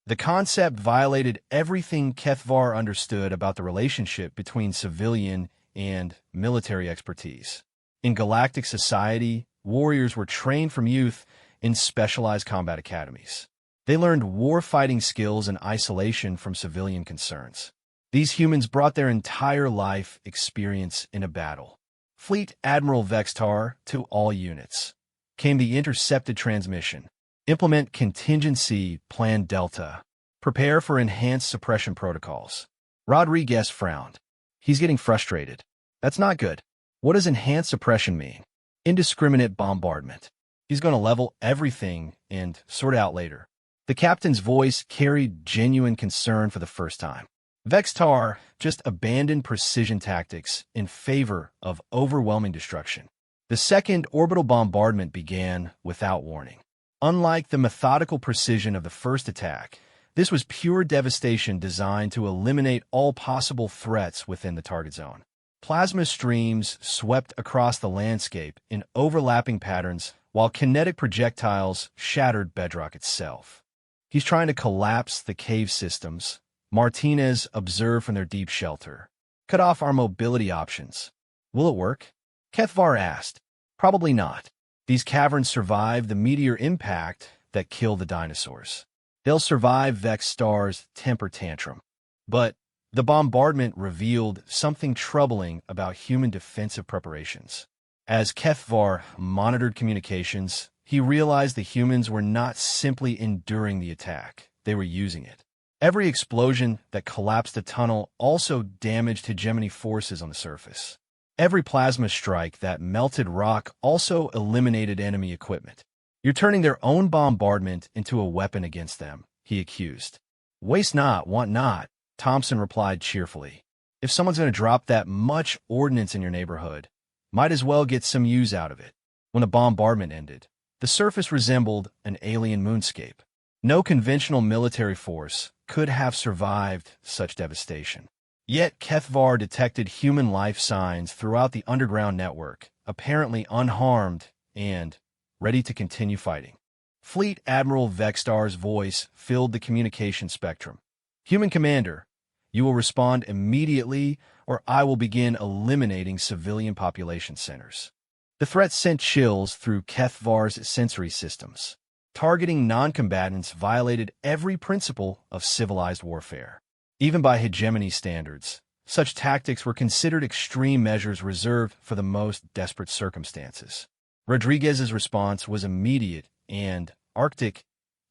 The concept violated everything Kethvar understood about the relationship between civilian and military expertise. In galactic society, warriors were trained from youth in specialized combat academies. They learned war-fighting skills in isolation from civilian concerns. These humans brought their entire life experience in a battle. Fleet Admiral Vextar to all units. Came the intercepted transmission. Implement contingency plan Delta. Prepare for enhanced suppression protocols. Rodriguez frowned. He's getting frustrated. That's not good. What does enhanced suppression mean? Indiscriminate bombardment. He's going to level everything and sort it out later. The captain's voice carried genuine concern for the first time. Vextar just abandoned precision tactics in favor of overwhelming destruction. The second orbital bombardment began without warning. Unlike the methodical precision of the first attack, this was pure devastation designed to eliminate all possible threats within the target zone. Plasma streams swept across the landscape in overlapping patterns, while kinetic projectiles shattered bedrock itself. He's trying to collapse the cave systems, Martinez observed from their deep shelter. Cut off our mobility options. Will it work? Kethvar asked. Probably not. These caverns survived the meteor impact that killed the dinosaurs. They'll survive Vextar's temper tantrum. But the bombardment revealed something troubling about human defensive preparations. As Kethvar monitored communications, he realized the humans were not simply enduring the attack, they were using it. Every explosion that collapsed the tunnel also damaged hegemony forces on the surface. Every plasma strike that melted rock also eliminated enemy equipment. You're turning their own bombardment into a weapon against them, he accused. Waste not, want not, Thompson replied cheerfully. If someone's going to drop that much ordnance in your neighborhood, might as well get some use out of it. When the bombardment ended, the surface resembled an alien moonscape. No conventional military force could have survived such devastation. Yet Kethvar detected human life signs throughout the underground network, apparently unharmed and ready to continue fighting. Fleet Admiral Vextar's voice filled the communication spectrum. Human Commander, you will respond immediately or I will begin eliminating civilian population centers. The threat sent chills through Kethvar's sensory systems. Targeting non-combatants violated every principle of civilized warfare. Even by hegemony standards, such tactics were considered extreme measures reserved for the most desperate circumstances. Rodriguez's response was immediate and Arctic.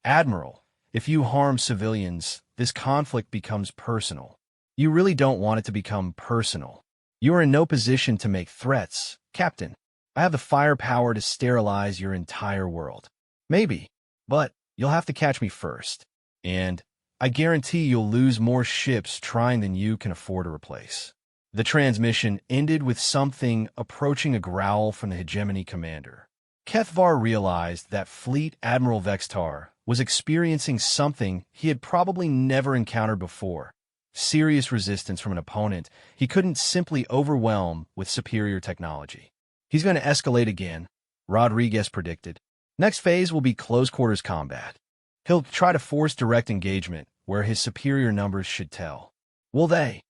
Admiral, if you harm civilians, this conflict becomes personal. You really don't want it to become personal. You are in no position to make threats, Captain. I have the firepower to sterilize your entire world. Maybe, but you'll have to catch me first. And I guarantee you'll lose more ships trying than you can afford to replace. The transmission ended with something approaching a growl from the hegemony commander. Kethvar realized that Fleet Admiral Vextar was experiencing something he had probably never encountered before. Serious resistance from an opponent he couldn't simply overwhelm with superior technology. He's going to escalate again, Rodriguez predicted. Next phase will be close-quarters combat. He'll try to force direct engagement where his superior numbers should tell. Will they?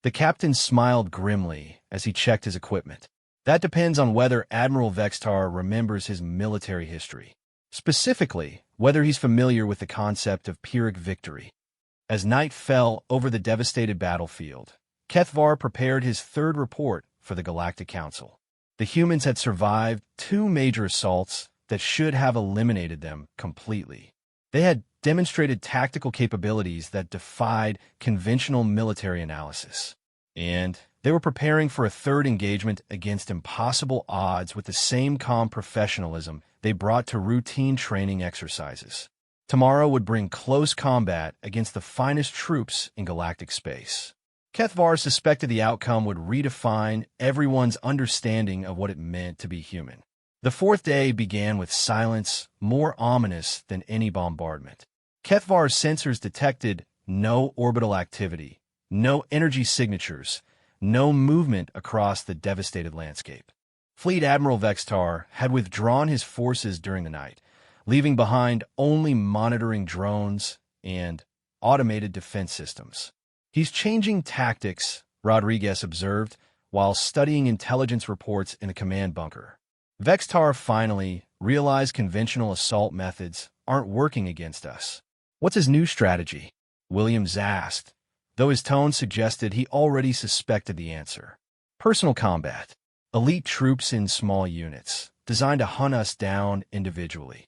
The captain smiled grimly as he checked his equipment. That depends on whether Admiral Vextar remembers his military history. Specifically, whether he's familiar with the concept of Pyrrhic victory. As night fell over the devastated battlefield, Kethvar prepared his third report for the Galactic Council. The humans had survived 2 major assaults that should have eliminated them completely. They had demonstrated tactical capabilities that defied conventional military analysis. And they were preparing for a third engagement against impossible odds with the same calm professionalism they brought to routine training exercises. Tomorrow would bring close combat against the finest troops in galactic space. Kethvar suspected the outcome would redefine everyone's understanding of what it meant to be human. The fourth day began with silence more ominous than any bombardment. Kethvar's sensors detected no orbital activity, no energy signatures, no movement across the devastated landscape. Fleet Admiral Vextar had withdrawn his forces during the night, leaving behind only monitoring drones and automated defense systems. He's changing tactics, Rodriguez observed, while studying intelligence reports in a command bunker. Vextar finally realized conventional assault methods aren't working against us. What's his new strategy? Williams asked, though his tone suggested he already suspected the answer. Personal combat. Elite troops in small units, designed to hunt us down individually.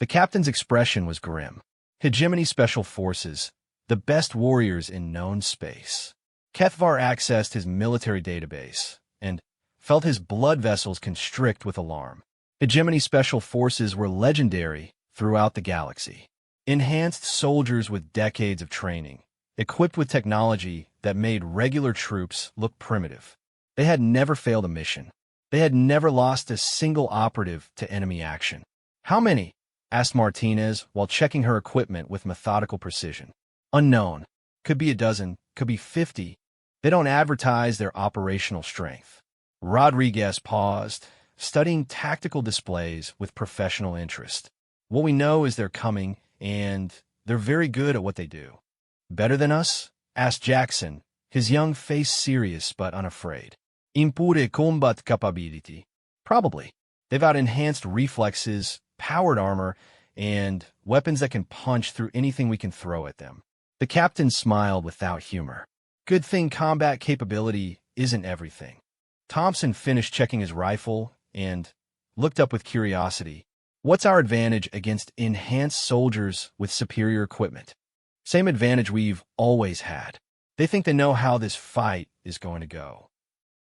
The captain's expression was grim. Hegemony Special Forces, the best warriors in known space. Kethvar accessed his military database and felt his blood vessels constrict with alarm. Hegemony Special Forces were legendary throughout the galaxy. Enhanced soldiers with decades of training, equipped with technology that made regular troops look primitive. They had never failed a mission. They had never lost a single operative to enemy action. How many? Asked Martinez while checking her equipment with methodical precision. Unknown. Could be a dozen, could be 50. They don't advertise their operational strength. Rodriguez paused, studying tactical displays with professional interest. What we know is they're coming, and they're very good at what they do. Better than us? Asked Jackson, his young face serious but unafraid. Impure combat capability. Probably. They've got enhanced reflexes, powered armor, and weapons that can punch through anything we can throw at them. The captain smiled without humor. Good thing combat capability isn't everything. Thompson finished checking his rifle and looked up with curiosity. What's our advantage against enhanced soldiers with superior equipment? Same advantage we've always had. They think they know how this fight is going to go.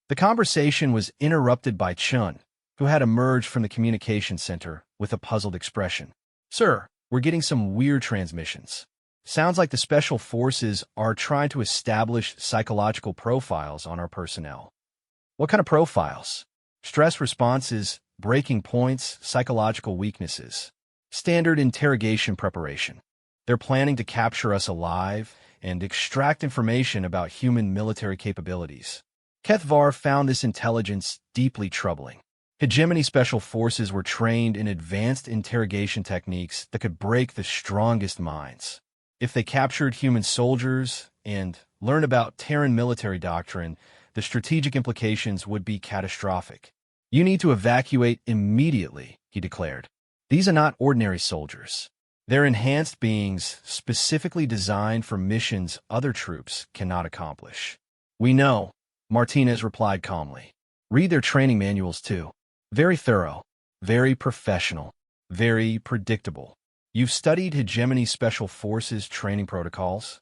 The conversation was interrupted by Chun, who had emerged from the communication center with a puzzled expression. "Sir, we're getting some weird transmissions. Sounds like the Special Forces are trying to establish psychological profiles on our personnel." "What kind of profiles?" "Stress responses, breaking points, psychological weaknesses. Standard interrogation preparation. They're planning to capture us alive and extract information about human military capabilities." Kethvar found this intelligence deeply troubling. Hegemony Special Forces were trained in advanced interrogation techniques that could break the strongest minds. If they captured human soldiers and learned about Terran military doctrine, the strategic implications would be catastrophic. "You need to evacuate immediately," he declared. "These are not ordinary soldiers. They're enhanced beings specifically designed for missions other troops cannot accomplish." "We know," Martinez replied calmly. "Read their training manuals too. Very thorough, very professional, very predictable. You've studied Hegemony Special Forces training protocols?"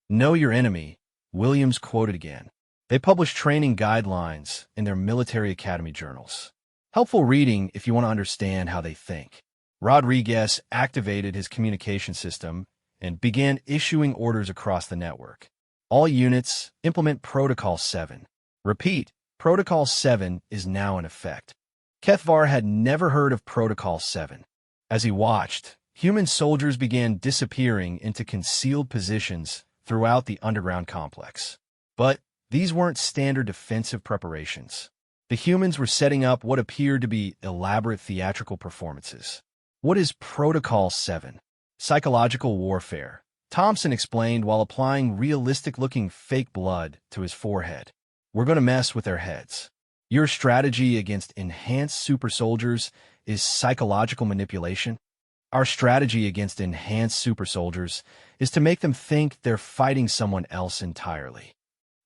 "Know your enemy," Williams quoted again. "They publish training guidelines in their military academy journals. Helpful reading if you want to understand how they think." Rodriguez activated his communication system and began issuing orders across the network. "All units, implement Protocol 7. Repeat, Protocol 7 is now in effect." Kethvar had never heard of Protocol 7. As he watched, human soldiers began disappearing into concealed positions throughout the underground complex. But these weren't standard defensive preparations. The humans were setting up what appeared to be elaborate theatrical performances. "What is Protocol 7? Psychological warfare," Thompson explained while applying realistic-looking fake blood to his forehead. "We're going to mess with their heads. Your strategy against enhanced super soldiers is psychological manipulation. Our strategy against enhanced super soldiers is to make them think they're fighting someone else entirely."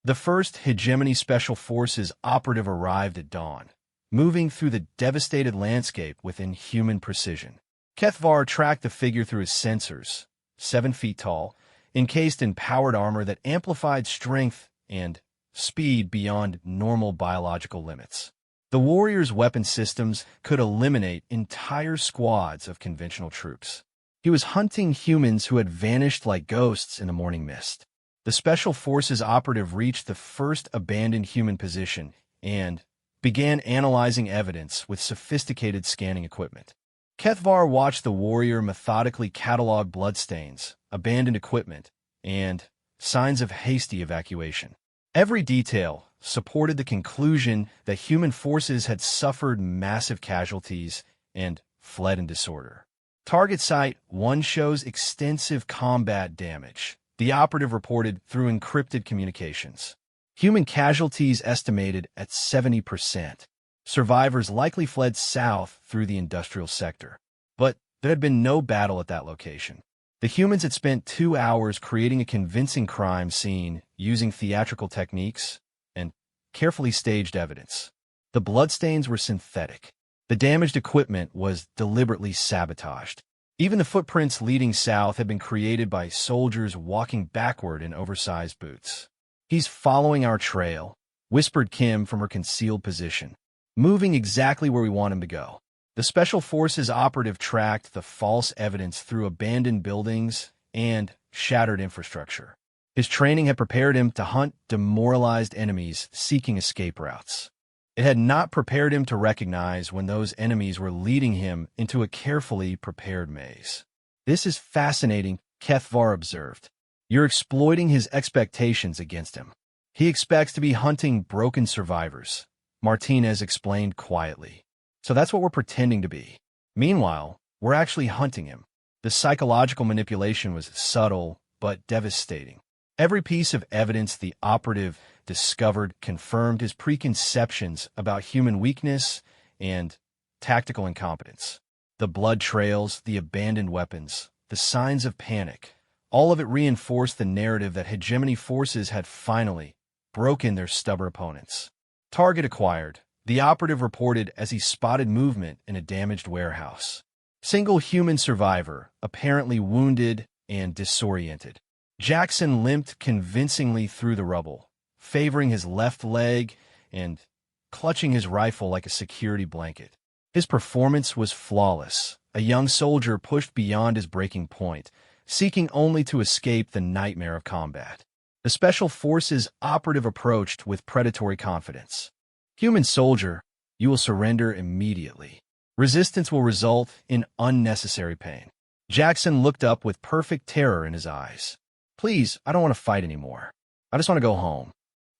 The first Hegemony Special Forces operative arrived at dawn, moving through the devastated landscape with inhuman precision. Kethvar tracked the figure through his sensors, 7 feet tall, encased in powered armor that amplified strength and speed beyond normal biological limits. The warrior's weapon systems could eliminate entire squads of conventional troops. He was hunting humans who had vanished like ghosts in the morning mist. The Special Forces operative reached the first abandoned human position and began analyzing evidence with sophisticated scanning equipment. Kethvar watched the warrior methodically catalog bloodstains, abandoned equipment, and signs of hasty evacuation. Every detail supported the conclusion that human forces had suffered massive casualties and fled in disorder. Target Site 1 shows extensive combat damage, the operative reported through encrypted communications. Human casualties estimated at 70%. Survivors likely fled south through the industrial sector. But there had been no battle at that location. The humans had spent 2 hours creating a convincing crime scene using theatrical techniques and carefully staged evidence. The bloodstains were synthetic. The damaged equipment was deliberately sabotaged. Even the footprints leading south had been created by soldiers walking backward in oversized boots. "He's following our trail," whispered Kim from her concealed position. "Moving exactly where we want him to go." The Special Forces operative tracked the false evidence through abandoned buildings and shattered infrastructure. His training had prepared him to hunt demoralized enemies seeking escape routes. It had not prepared him to recognize when those enemies were leading him into a carefully prepared maze. "This is fascinating," Kethvar observed. "You're exploiting his expectations against him. He expects to be hunting broken survivors," Martinez explained quietly. "So that's what we're pretending to be. Meanwhile, we're actually hunting him." The psychological manipulation was subtle but devastating. Every piece of evidence the operative discovered confirmed his preconceptions about human weakness and tactical incompetence. The blood trails, the abandoned weapons, the signs of panic, all of it reinforced the narrative that hegemony forces had finally broken their stubborn opponents. "Target acquired," the operative reported as he spotted movement in a damaged warehouse. Single human survivor, apparently wounded and disoriented. Jackson limped convincingly through the rubble, favoring his left leg and clutching his rifle like a security blanket. His performance was flawless. A young soldier pushed beyond his breaking point, seeking only to escape the nightmare of combat. The Special Forces operative approached with predatory confidence. Human soldier, you will surrender immediately. Resistance will result in unnecessary pain. Jackson looked up with perfect terror in his eyes. Please, I don't want to fight anymore. I just want to go home.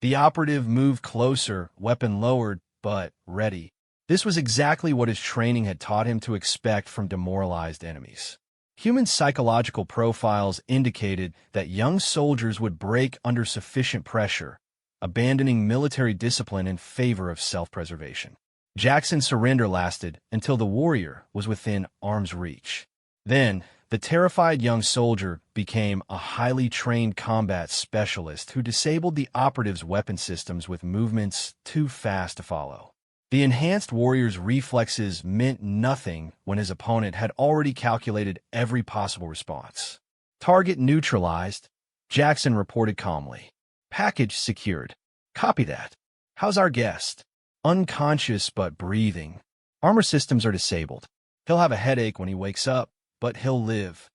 The operative moved closer, weapon lowered, but ready. This was exactly what his training had taught him to expect from demoralized enemies. Human psychological profiles indicated that young soldiers would break under sufficient pressure, abandoning military discipline in favor of self-preservation. Jackson's surrender lasted until the warrior was within arm's reach. Then, the terrified young soldier became a highly trained combat specialist who disabled the operative's weapon systems with movements too fast to follow. The enhanced warrior's reflexes meant nothing when his opponent had already calculated every possible response. Target neutralized, Jackson reported calmly. Package secured. Copy that. How's our guest? Unconscious but breathing. Armor systems are disabled. He'll have a headache when he wakes up, but he'll live.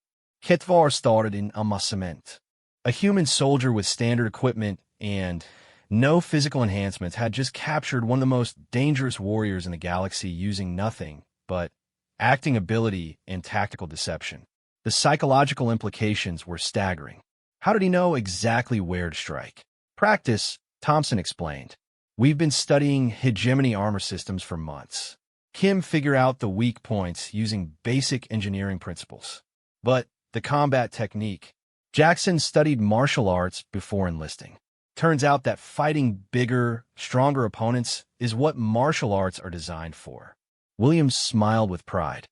HFY War started in amassament. A human soldier with standard equipment and no physical enhancements had just captured one of the most dangerous warriors in the galaxy using nothing but acting ability and tactical deception. The psychological implications were staggering. How did he know exactly where to strike? Practice, Thompson explained. We've been studying hegemony armor systems for months. Kim figured out the weak points using basic engineering principles. But the combat technique. Jackson studied martial arts before enlisting. Turns out that fighting bigger, stronger opponents is what martial arts are designed for. Williams smiled with pride.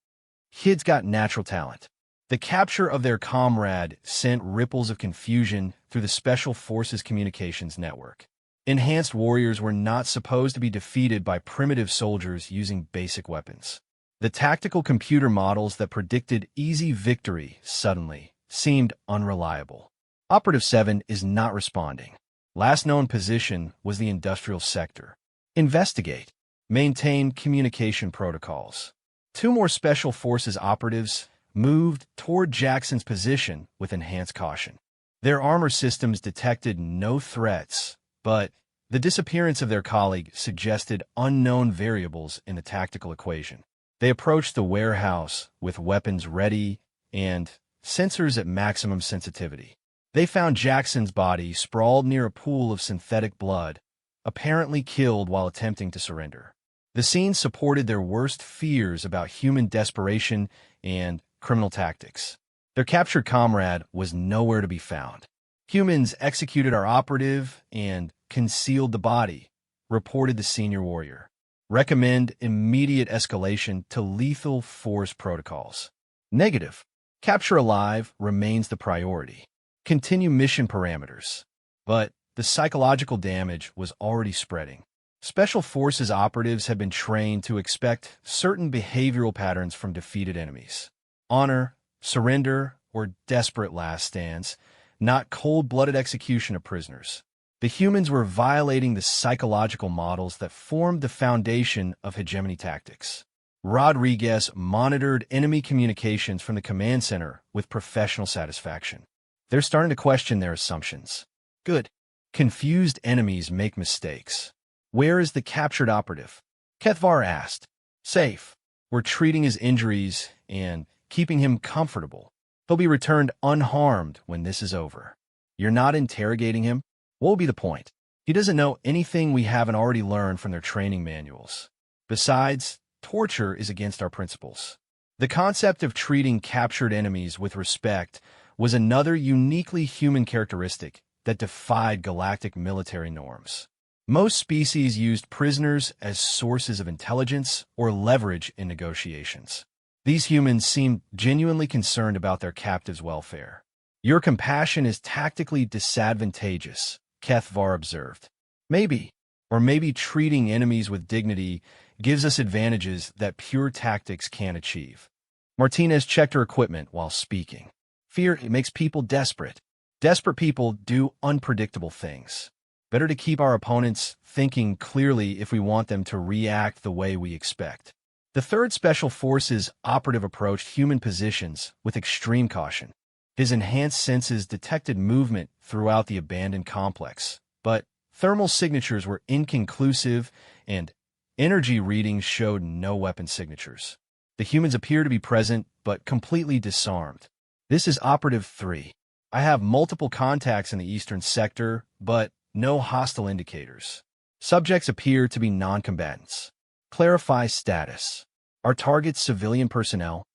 Kids got natural talent. The capture of their comrade sent ripples of confusion through the Special Forces communications network. Enhanced warriors were not supposed to be defeated by primitive soldiers using basic weapons. The tactical computer models that predicted easy victory suddenly seemed unreliable. Operative 7 is not responding. Last known position was the industrial sector. Investigate. Maintain communication protocols. 2 more Special Forces operatives moved toward Jackson's position with enhanced caution. Their armor systems detected no threats, but the disappearance of their colleague suggested unknown variables in the tactical equation. They approached the warehouse with weapons ready and sensors at maximum sensitivity. They found Jackson's body sprawled near a pool of synthetic blood, apparently killed while attempting to surrender. The scene supported their worst fears about human desperation and criminal tactics. Their captured comrade was nowhere to be found. Humans executed our operative and concealed the body, reported the senior warrior. Recommend immediate escalation to lethal force protocols. Negative. Capture alive remains the priority. Continue mission parameters. But the psychological damage was already spreading. Special Forces operatives had been trained to expect certain behavioral patterns from defeated enemies. Honor, surrender, or desperate last stands, not cold-blooded execution of prisoners. The humans were violating the psychological models that formed the foundation of hegemony tactics. Rodriguez monitored enemy communications from the command center with professional satisfaction. They're starting to question their assumptions. Good. Confused enemies make mistakes. Where is the captured operative? HFY War asked. Safe. We're treating his injuries and keeping him comfortable. He'll be returned unharmed when this is over. You're not interrogating him? What will be the point? He doesn't know anything we haven't already learned from their training manuals. Besides, torture is against our principles. The concept of treating captured enemies with respect was another uniquely human characteristic that defied galactic military norms. Most species used prisoners as sources of intelligence or leverage in negotiations. These humans seemed genuinely concerned about their captives' welfare. Your compassion is tactically disadvantageous, HFY War observed. Maybe treating enemies with dignity gives us advantages that pure tactics can't achieve. Martinez checked her equipment while speaking. Fear makes people desperate. Desperate people do unpredictable things. Better to keep our opponents thinking clearly if we want them to react the way we expect. The 3rd Special Forces operative approached human positions with extreme caution. His enhanced senses detected movement throughout the abandoned complex, but thermal signatures were inconclusive and energy readings showed no weapon signatures. The humans appear to be present, but completely disarmed. This is Operative 3. I have multiple contacts in the eastern sector, but no hostile indicators. Subjects appear to be non-combatants. Clarify status. Are targets civilian personnel?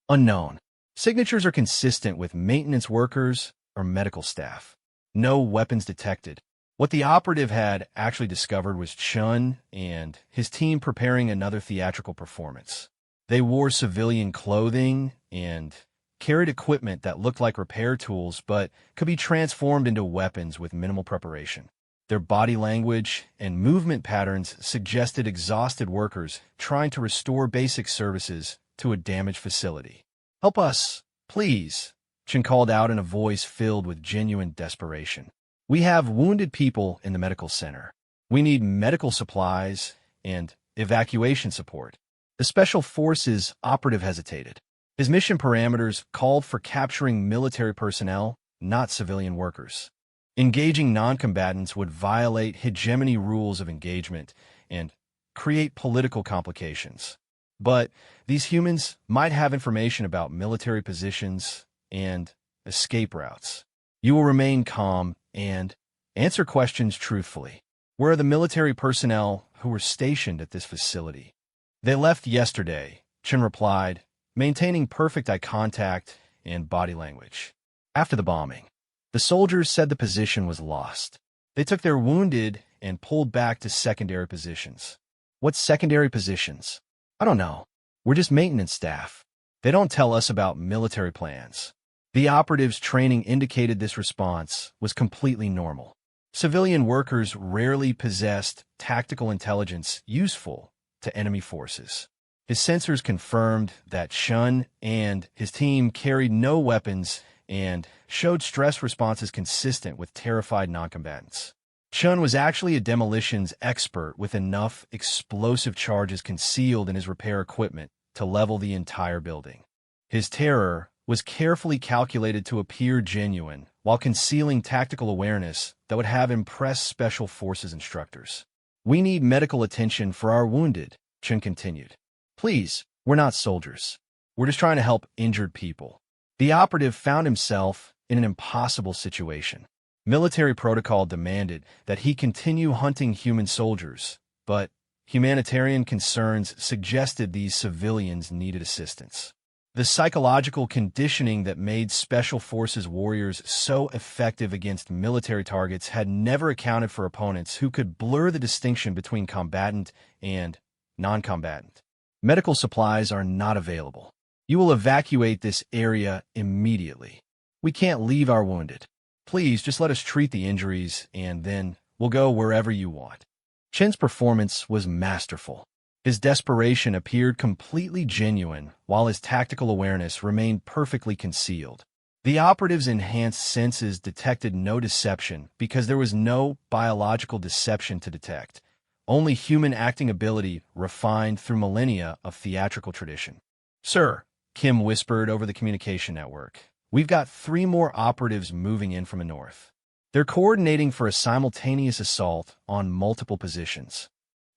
Unknown. Signatures are consistent with maintenance workers or medical staff. No weapons detected. What the operative had actually discovered was Chun and his team preparing another theatrical performance. They wore civilian clothing and carried equipment that looked like repair tools but could be transformed into weapons with minimal preparation. Their body language and movement patterns suggested exhausted workers trying to restore basic services to a damaged facility. "Help us, please," Chen called out in a voice filled with genuine desperation. "We have wounded people in the medical center. We need medical supplies and evacuation support." The Special Forces operative hesitated. His mission parameters called for capturing military personnel, not civilian workers. Engaging non-combatants would violate hegemony rules of engagement and create political complications. But these humans might have information about military positions and escape routes. You will remain calm and answer questions truthfully. Where are the military personnel who were stationed at this facility? They left yesterday, Chen replied, maintaining perfect eye contact and body language. After the bombing, the soldiers said the position was lost. They took their wounded and pulled back to secondary positions. What secondary positions? I don't know. We're just maintenance staff. They don't tell us about military plans. The operative's training indicated this response was completely normal. Civilian workers rarely possessed tactical intelligence useful to enemy forces. His sensors confirmed that Shun and his team carried no weapons and showed stress responses consistent with terrified non-combatants. Chun was actually a demolitions expert with enough explosive charges concealed in his repair equipment to level the entire building. His terror was carefully calculated to appear genuine while concealing tactical awareness that would have impressed Special Forces instructors. "We need medical attention for our wounded," Chun continued. "Please, we're not soldiers. We're just trying to help injured people." The operative found himself in an impossible situation. Military protocol demanded that he continue hunting human soldiers, but humanitarian concerns suggested these civilians needed assistance. The psychological conditioning that made Special Forces warriors so effective against military targets had never accounted for opponents who could blur the distinction between combatant and non-combatant. Medical supplies are not available. You will evacuate this area immediately. We can't leave our wounded. Please just let us treat the injuries and then we'll go wherever you want. Chen's performance was masterful. His desperation appeared completely genuine, while his tactical awareness remained perfectly concealed. The operative's enhanced senses detected no deception because there was no biological deception to detect, only human acting ability refined through millennia of theatrical tradition. "Sir," Kim whispered over the communication network, "we've got 3 more operatives moving in from the north. They're coordinating for a simultaneous assault on multiple positions.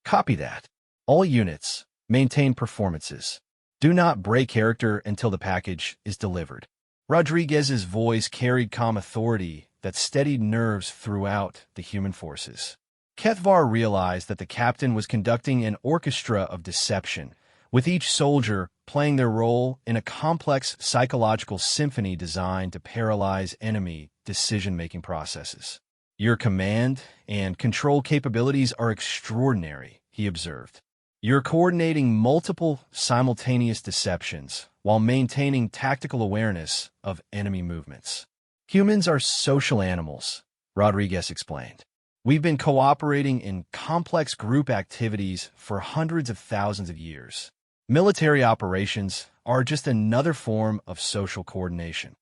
Copy that. All units, maintain performances. Do not break character until the package is delivered." Rodriguez's voice carried calm authority that steadied nerves throughout the human forces. Kethvar realized that the captain was conducting an orchestra of deception, with each soldier playing their role in a complex psychological symphony designed to paralyze enemy decision-making processes. "Your command and control capabilities are extraordinary," he observed. "You're coordinating multiple simultaneous deceptions while maintaining tactical awareness of enemy movements." "Humans are social animals," Rodriguez explained. "We've been cooperating in complex group activities for hundreds of thousands of years. Military operations are just another form of social coordination."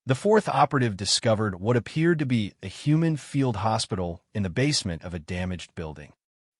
The 4th operative discovered what appeared to be a human field hospital in the basement of a damaged building.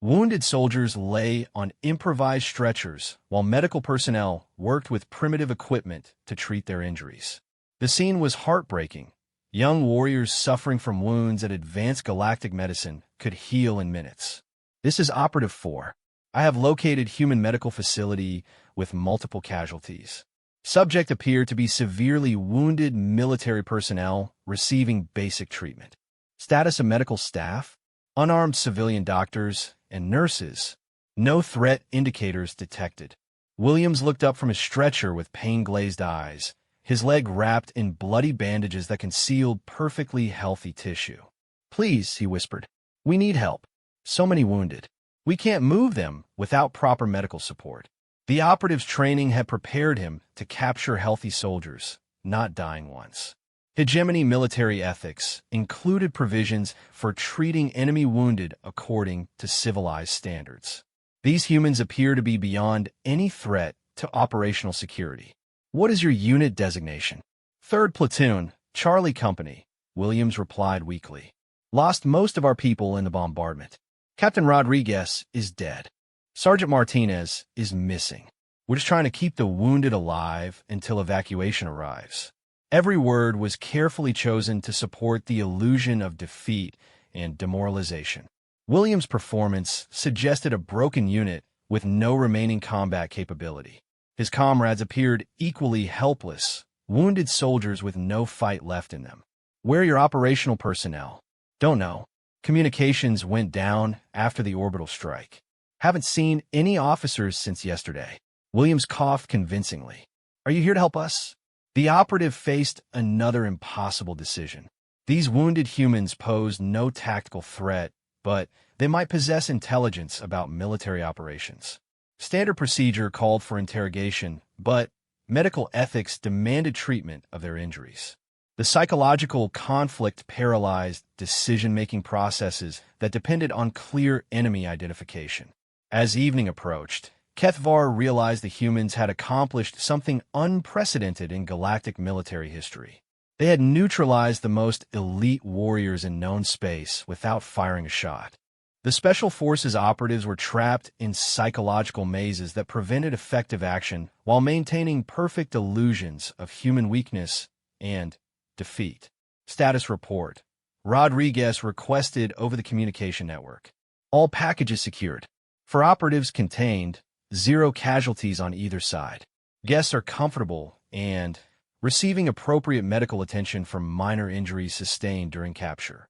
Wounded soldiers lay on improvised stretchers while medical personnel worked with primitive equipment to treat their injuries. The scene was heartbreaking. Young warriors suffering from wounds that advanced galactic medicine could heal in minutes. This is Operative 4. I have located human medical facility with multiple casualties. Subject appear to be severely wounded military personnel receiving basic treatment. Status of medical staff: unarmed civilian doctors and nurses. No threat indicators detected. Williams looked up from his stretcher with pain-glazed eyes, his leg wrapped in bloody bandages that concealed perfectly healthy tissue. "Please," he whispered. "We need help. So many wounded. We can't move them without proper medical support." The operative's training had prepared him to capture healthy soldiers, not dying ones. Hegemony military ethics included provisions for treating enemy wounded according to civilized standards. These humans appear to be beyond any threat to operational security. "What is your unit designation?" "3rd Platoon, Charlie Company," Williams replied weakly. "Lost most of our people in the bombardment. Captain Rodriguez is dead. Sergeant Martinez is missing. We're just trying to keep the wounded alive until evacuation arrives." Every word was carefully chosen to support the illusion of defeat and demoralization. Williams' performance suggested a broken unit with no remaining combat capability. His comrades appeared equally helpless, wounded soldiers with no fight left in them. "Where are your operational personnel?" "Don't know. Communications went down after the orbital strike. Haven't seen any officers since yesterday." Williams coughed convincingly. "Are you here to help us?" The operative faced another impossible decision. These wounded humans posed no tactical threat, but they might possess intelligence about military operations. Standard procedure called for interrogation, but medical ethics demanded treatment of their injuries. The psychological conflict paralyzed decision-making processes that depended on clear enemy identification. As evening approached, Kethvar realized the humans had accomplished something unprecedented in galactic military history. They had neutralized the most elite warriors in known space without firing a shot. The Special Forces operatives were trapped in psychological mazes that prevented effective action while maintaining perfect illusions of human weakness and defeat. Status report: Rodriguez requested over the communication network. All packages secured. For operatives contained, 0 casualties on either side. Guests are comfortable and receiving appropriate medical attention for minor injuries sustained during capture.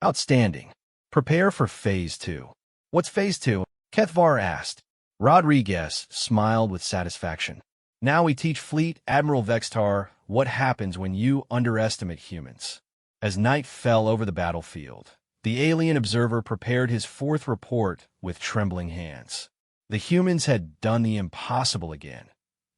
Outstanding. Prepare for Phase 2. What's Phase 2? Kethvar asked. Rodriguez smiled with satisfaction. Now we teach Fleet Admiral Vextar what happens when you underestimate humans. As night fell over the battlefield, the alien observer prepared his 4th report with trembling hands. The humans had done the impossible again,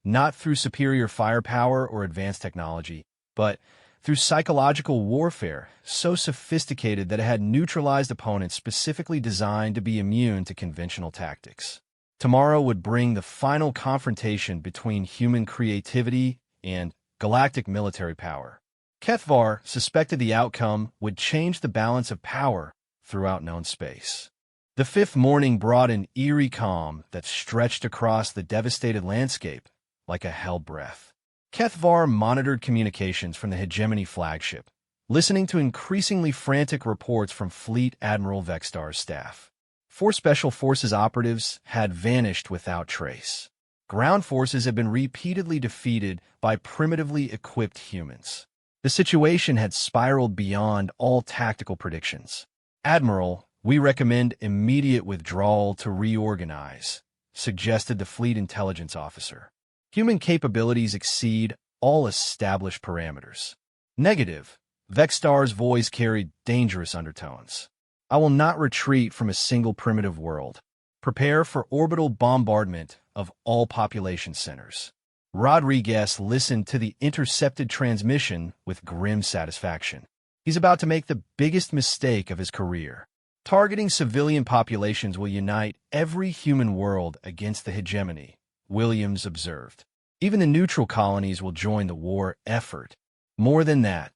not through superior firepower or advanced technology, but through psychological warfare so sophisticated that it had neutralized opponents specifically designed to be immune to conventional tactics. Tomorrow would bring the final confrontation between human creativity and galactic military power. Kethvar suspected the outcome would change the balance of power throughout known space. The 5th morning brought an eerie calm that stretched across the devastated landscape like a hell breath. Kethvar monitored communications from the Hegemony flagship, listening to increasingly frantic reports from Fleet Admiral Vextar's staff. 4 Special Forces operatives had vanished without trace. Ground forces had been repeatedly defeated by primitively equipped humans. The situation had spiraled beyond all tactical predictions. "Admiral, we recommend immediate withdrawal to reorganize," suggested the fleet intelligence officer. "Human capabilities exceed all established parameters." "Negative." Vextar's voice carried dangerous undertones. "I will not retreat from a single primitive world. Prepare for orbital bombardment of all population centers." Rodriguez listened to the intercepted transmission with grim satisfaction. He's about to make the biggest mistake of his career. Targeting civilian populations will unite every human world against the hegemony, Williams observed. Even the neutral colonies will join the war effort. More than that,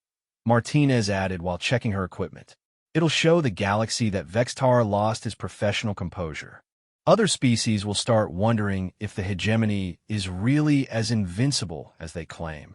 Martinez added while checking her equipment. It'll show the galaxy that Vextar lost his professional composure. Other species will start wondering if the hegemony is really as invincible as they claim.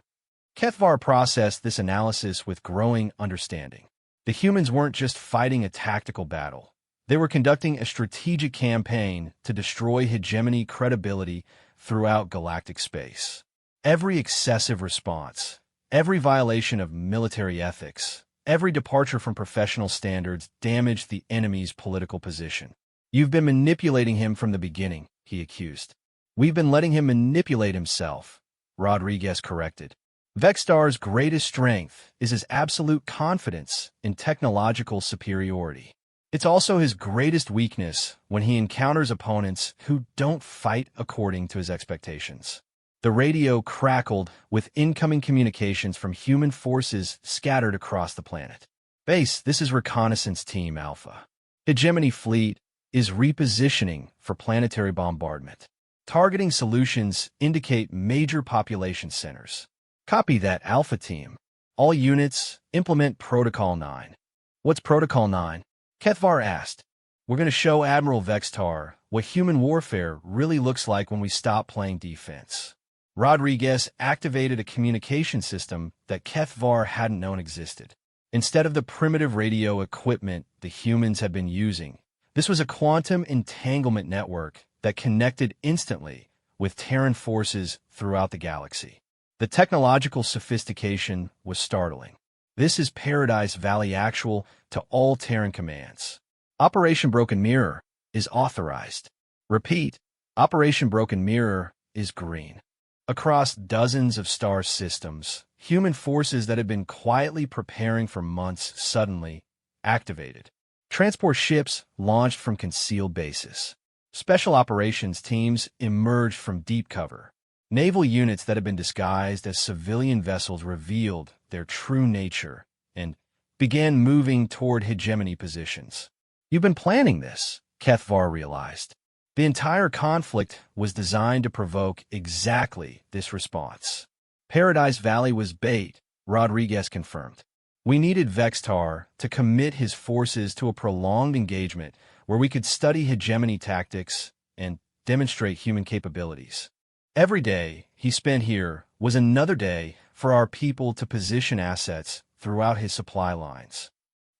Kethvar processed this analysis with growing understanding. The humans weren't just fighting a tactical battle. They were conducting a strategic campaign to destroy hegemony credibility throughout galactic space. Every excessive response, every violation of military ethics, every departure from professional standards damaged the enemy's political position. "You've been manipulating him from the beginning," he accused. "We've been letting him manipulate himself," Rodriguez corrected. Vextar's greatest strength is his absolute confidence in technological superiority. It's also his greatest weakness when he encounters opponents who don't fight according to his expectations. The radio crackled with incoming communications from human forces scattered across the planet. "Base, this is Reconnaissance Team Alpha. Hegemony Fleet is repositioning for planetary bombardment. Targeting solutions indicate major population centers. Copy that, Alpha Team. All units, implement Protocol 9. "What's Protocol 9? Kethvar asked. "We're going to show Admiral Vextar what human warfare really looks like when we stop playing defense." Rodriguez activated a communication system that Kethvar hadn't known existed. Instead of the primitive radio equipment the humans had been using, this was a quantum entanglement network that connected instantly with Terran forces throughout the galaxy. The technological sophistication was startling. This is Paradise Valley actual to all Terran commands. Operation Broken Mirror is authorized. Repeat, Operation Broken Mirror is green. Across dozens of star systems, human forces that had been quietly preparing for months suddenly activated. Transport ships launched from concealed bases. Special operations teams emerged from deep cover. Naval units that had been disguised as civilian vessels revealed their true nature and began moving toward hegemony positions. "You've been planning this," Kethvar realized. The entire conflict was designed to provoke exactly this response. Paradise Valley was bait, Rodriguez confirmed. "We needed Vextar to commit his forces to a prolonged engagement where we could study hegemony tactics and demonstrate human capabilities. Every day he spent here was another day for our people to position assets throughout his supply lines."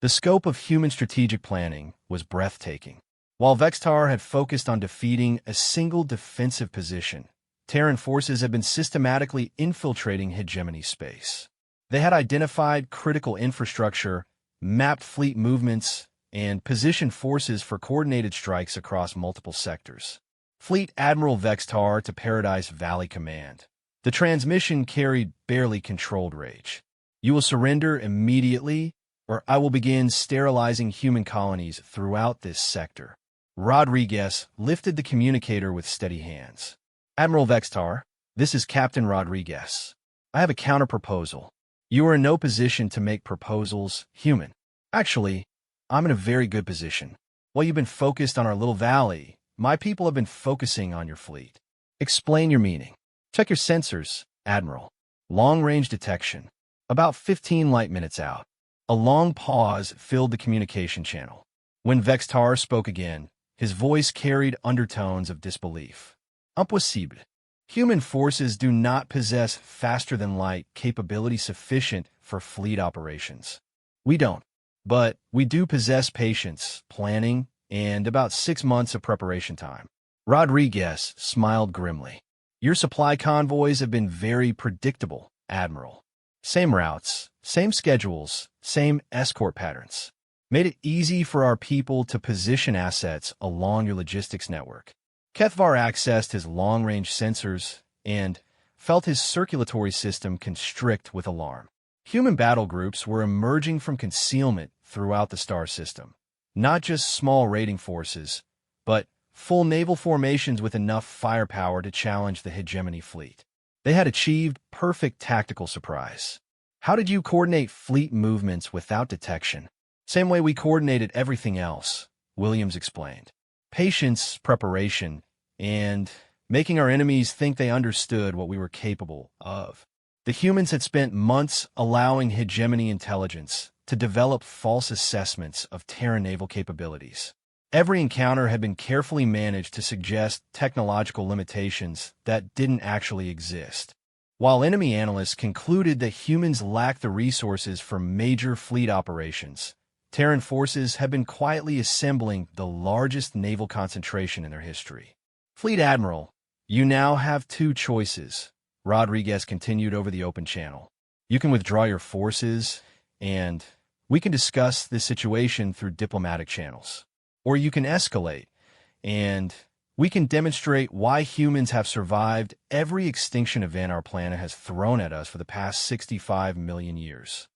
The scope of human strategic planning was breathtaking. While Vextar had focused on defeating a single defensive position, Terran forces had been systematically infiltrating hegemony space. They had identified critical infrastructure, mapped fleet movements, and positioned forces for coordinated strikes across multiple sectors. Fleet Admiral Vextar to Paradise Valley Command. The transmission carried barely controlled rage. "You will surrender immediately, or I will begin sterilizing human colonies throughout this sector." Rodriguez lifted the communicator with steady hands. "Admiral Vextar, this is Captain Rodriguez. I have a counter-proposal. You are in no position to make proposals, human. Actually, I'm in a very good position. While you've been focused on our little valley, my people have been focusing on your fleet. Explain your meaning." "Check your sensors, Admiral. Long-range detection. About 15 light minutes out." A long pause filled the communication channel. When Vextar spoke again, his voice carried undertones of disbelief. "Impossible. Human forces do not possess faster-than-light capability sufficient for fleet operations. We don't. But we do possess patience, planning, and about 6 months of preparation time." Rodriguez smiled grimly. "Your supply convoys have been very predictable, Admiral. Same routes, same schedules, same escort patterns. Made it easy for our people to position assets along your logistics network." Kethvar accessed his long-range sensors and felt his circulatory system constrict with alarm. Human battle groups were emerging from concealment throughout the star system. Not just small raiding forces, but full naval formations with enough firepower to challenge the hegemony fleet. They had achieved perfect tactical surprise. "How did you coordinate fleet movements without detection?" "Same way we coordinated everything else," Williams explained. "Patience, preparation, and making our enemies think they understood what we were capable of." The humans had spent months allowing hegemony intelligence to develop false assessments of Terran naval capabilities. Every encounter had been carefully managed to suggest technological limitations that didn't actually exist. While enemy analysts concluded that humans lacked the resources for major fleet operations, Terran forces had been quietly assembling the largest naval concentration in their history. Fleet Admiral, you now have two choices, Rodriguez continued over the open channel. You can withdraw your forces, and we can discuss this situation through diplomatic channels. Or you can escalate, and we can demonstrate why humans have survived every extinction event our planet has thrown at us for the past 65 million years.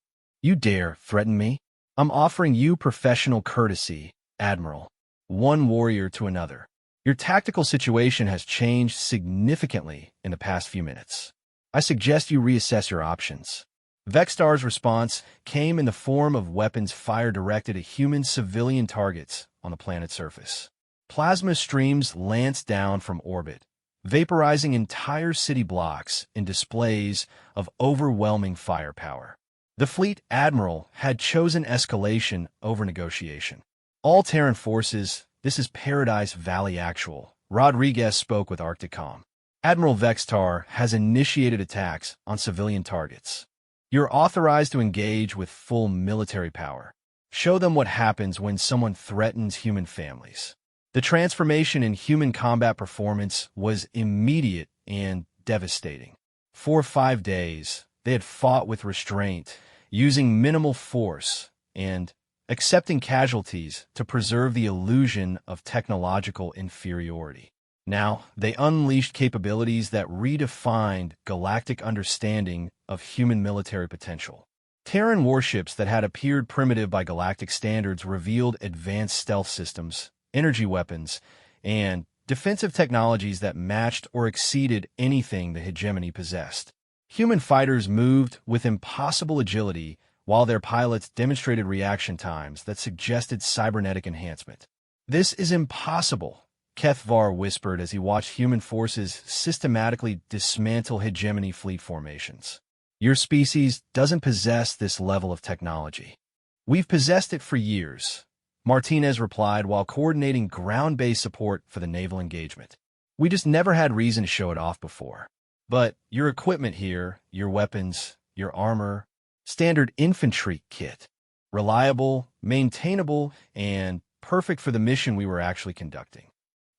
You dare threaten me? I'm offering you professional courtesy, Admiral. One warrior to another. Your tactical situation has changed significantly in the past few minutes. I suggest you reassess your options. Vexstar's response came in the form of weapons fire directed at human civilian targets on the planet's surface. Plasma streams lanced down from orbit, vaporizing entire city blocks in displays of overwhelming firepower. The fleet admiral had chosen escalation over negotiation. All Terran forces, this is Paradise Valley Actual, Rodriguez spoke with Arcticom. Admiral Vextar has initiated attacks on civilian targets. You're authorized to engage with full military power. Show them what happens when someone threatens human families. The transformation in human combat performance was immediate and devastating. For 5 days, they had fought with restraint, using minimal force and accepting casualties to preserve the illusion of technological inferiority. Now, they unleashed capabilities that redefined galactic understanding of human military potential. Terran warships that had appeared primitive by galactic standards revealed advanced stealth systems, energy weapons, and defensive technologies that matched or exceeded anything the hegemony possessed. Human fighters moved with impossible agility, while their pilots demonstrated reaction times that suggested cybernetic enhancement. This is impossible, Kethvar whispered as he watched human forces systematically dismantle hegemony fleet formations. Your species doesn't possess this level of technology. We've possessed it for years, Martinez replied while coordinating ground-based support for the naval engagement. We just never had reason to show it off before. But your equipment here, your weapons, your armor, standard infantry kit, reliable, maintainable, and perfect for the mission we were actually conducting.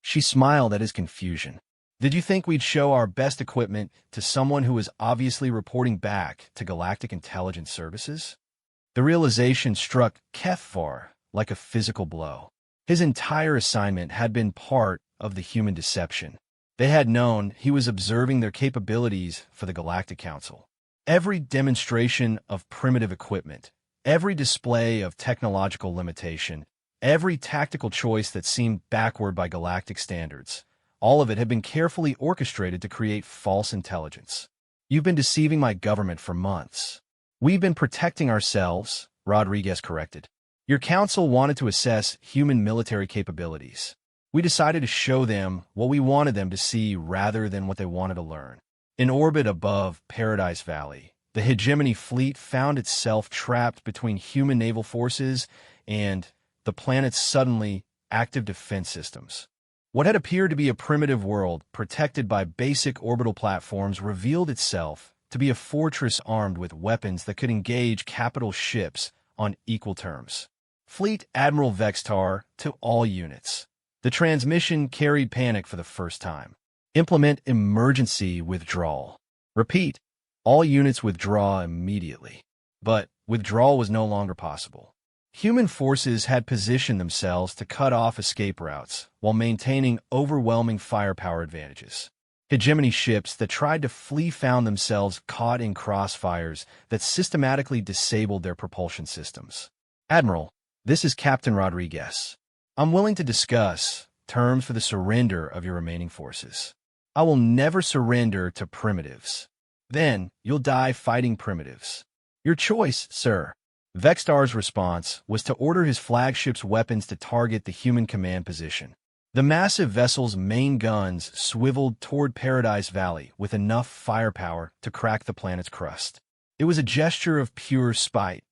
She smiled at his confusion. Did you think we'd show our best equipment to someone who was obviously reporting back to Galactic Intelligence Services? The realization struck Kethvar like a physical blow. His entire assignment had been part of the human deception. They had known he was observing their capabilities for the Galactic Council. Every demonstration of primitive equipment, every display of technological limitation, every tactical choice that seemed backward by galactic standards, all of it had been carefully orchestrated to create false intelligence. You've been deceiving my government for months. We've been protecting ourselves, Rodriguez corrected. Your council wanted to assess human military capabilities. We decided to show them what we wanted them to see rather than what they wanted to learn. In orbit above Paradise Valley, the hegemony fleet found itself trapped between human naval forces and the planet's suddenly active defense systems. What had appeared to be a primitive world protected by basic orbital platforms revealed itself to be a fortress armed with weapons that could engage capital ships on equal terms. Fleet Admiral Vextar to all units. The transmission carried panic for the first time. Implement emergency withdrawal. Repeat, all units withdraw immediately. But withdrawal was no longer possible. Human forces had positioned themselves to cut off escape routes while maintaining overwhelming firepower advantages. Hegemony ships that tried to flee found themselves caught in crossfires that systematically disabled their propulsion systems. Admiral, this is Captain Rodriguez. I'm willing to discuss terms for the surrender of your remaining forces. I will never surrender to primitives. Then you'll die fighting primitives. Your choice, sir. Vextar's response was to order his flagship's weapons to target the human command position. The massive vessel's main guns swiveled toward Paradise Valley with enough firepower to crack the planet's crust. It was a gesture of pure spite,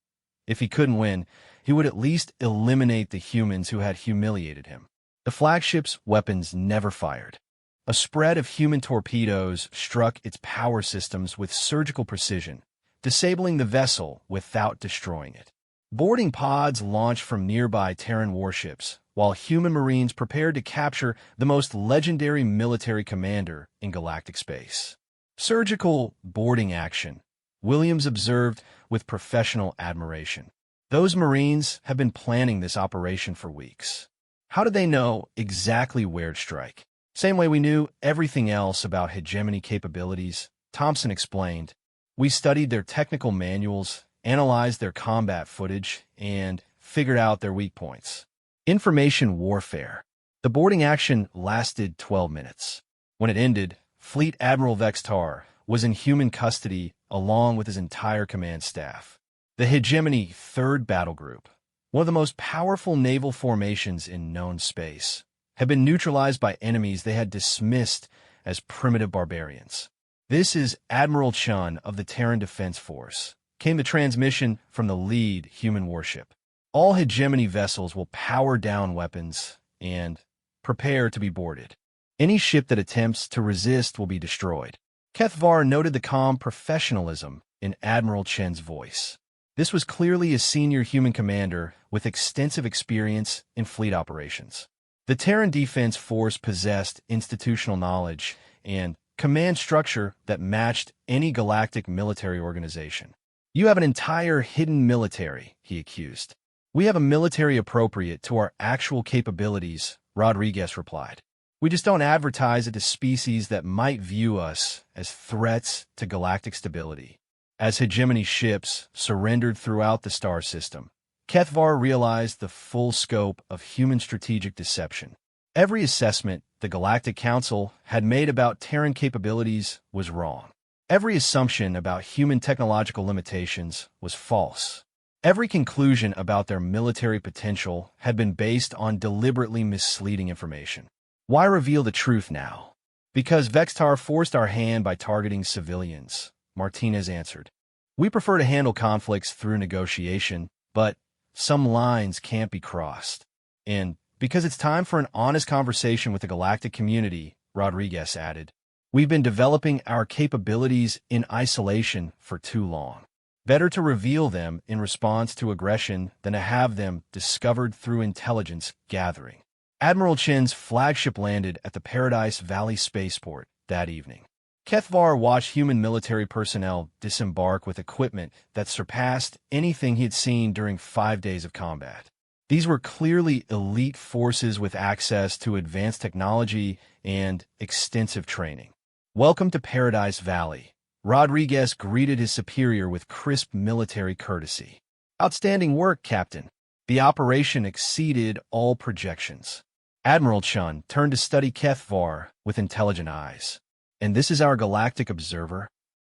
If he couldn't win, he would at least eliminate the humans who had humiliated him. The flagship's weapons never fired. A spread of human torpedoes struck its power systems with surgical precision, disabling the vessel without destroying it. Boarding pods launched from nearby Terran warships, while human marines prepared to capture the most legendary military commander in galactic space. Surgical boarding action, Williams observed with professional admiration. Those marines have been planning this operation for weeks. How did they know exactly where to strike? Same way we knew everything else about hegemony capabilities, Thompson explained. We studied their technical manuals, analyzed their combat footage, and figured out their weak points. Information warfare. The boarding action lasted 12 minutes. When it ended, Fleet Admiral Vextar was in human custody along with his entire command staff. The Hegemony 3rd Battle Group, one of the most powerful naval formations in known space, had been neutralized by enemies they had dismissed as primitive barbarians. "This is Admiral Chun of the Terran Defense Force," came the transmission from the lead human warship. "All Hegemony vessels will power down weapons and prepare to be boarded. Any ship that attempts to resist will be destroyed." Kethvar noted the calm professionalism in Admiral Chen's voice. This was clearly a senior human commander with extensive experience in fleet operations. The Terran Defense Force possessed institutional knowledge and command structure that matched any galactic military organization. "You have an entire hidden military," he accused. "We have a military appropriate to our actual capabilities," Rodriguez replied. "We just don't advertise it to species that might view us as threats to galactic stability." As Hegemony ships surrendered throughout the star system, Kethvar realized the full scope of human strategic deception. Every assessment the Galactic Council had made about Terran capabilities was wrong. Every assumption about human technological limitations was false. Every conclusion about their military potential had been based on deliberately misleading information. Why reveal the truth now? "Because Vextar forced our hand by targeting civilians," Martinez answered. "We prefer to handle conflicts through negotiation, but some lines can't be crossed. And because it's time for an honest conversation with the galactic community," Rodriguez added. "We've been developing our capabilities in isolation for too long. Better to reveal them in response to aggression than to have them discovered through intelligence gathering." Admiral Chen's flagship landed at the Paradise Valley spaceport that evening. Kethvar watched human military personnel disembark with equipment that surpassed anything he had seen during 5 days of combat. These were clearly elite forces with access to advanced technology and extensive training. "Welcome to Paradise Valley," Rodriguez greeted his superior with crisp military courtesy. "Outstanding work, Captain." The operation exceeded all projections. Admiral Chun turned to study Kethvar with intelligent eyes. "And this is our galactic observer?"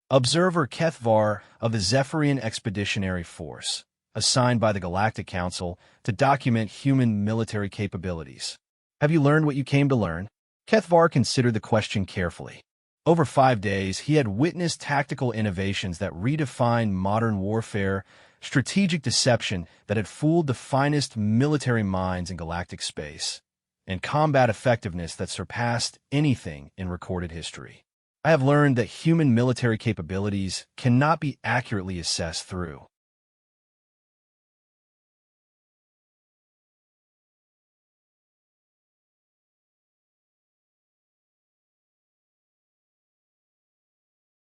Observer Kethvar of the Zephyrian Expeditionary Force, assigned by the Galactic Council to document human military capabilities. "Have you learned what you came to learn?" Kethvar considered the question carefully. Over 5 days, he had witnessed tactical innovations that redefined modern warfare, strategic deception that had fooled the finest military minds in galactic space, and combat effectiveness that surpassed anything in recorded history. "I have learned that human military capabilities cannot be accurately assessed through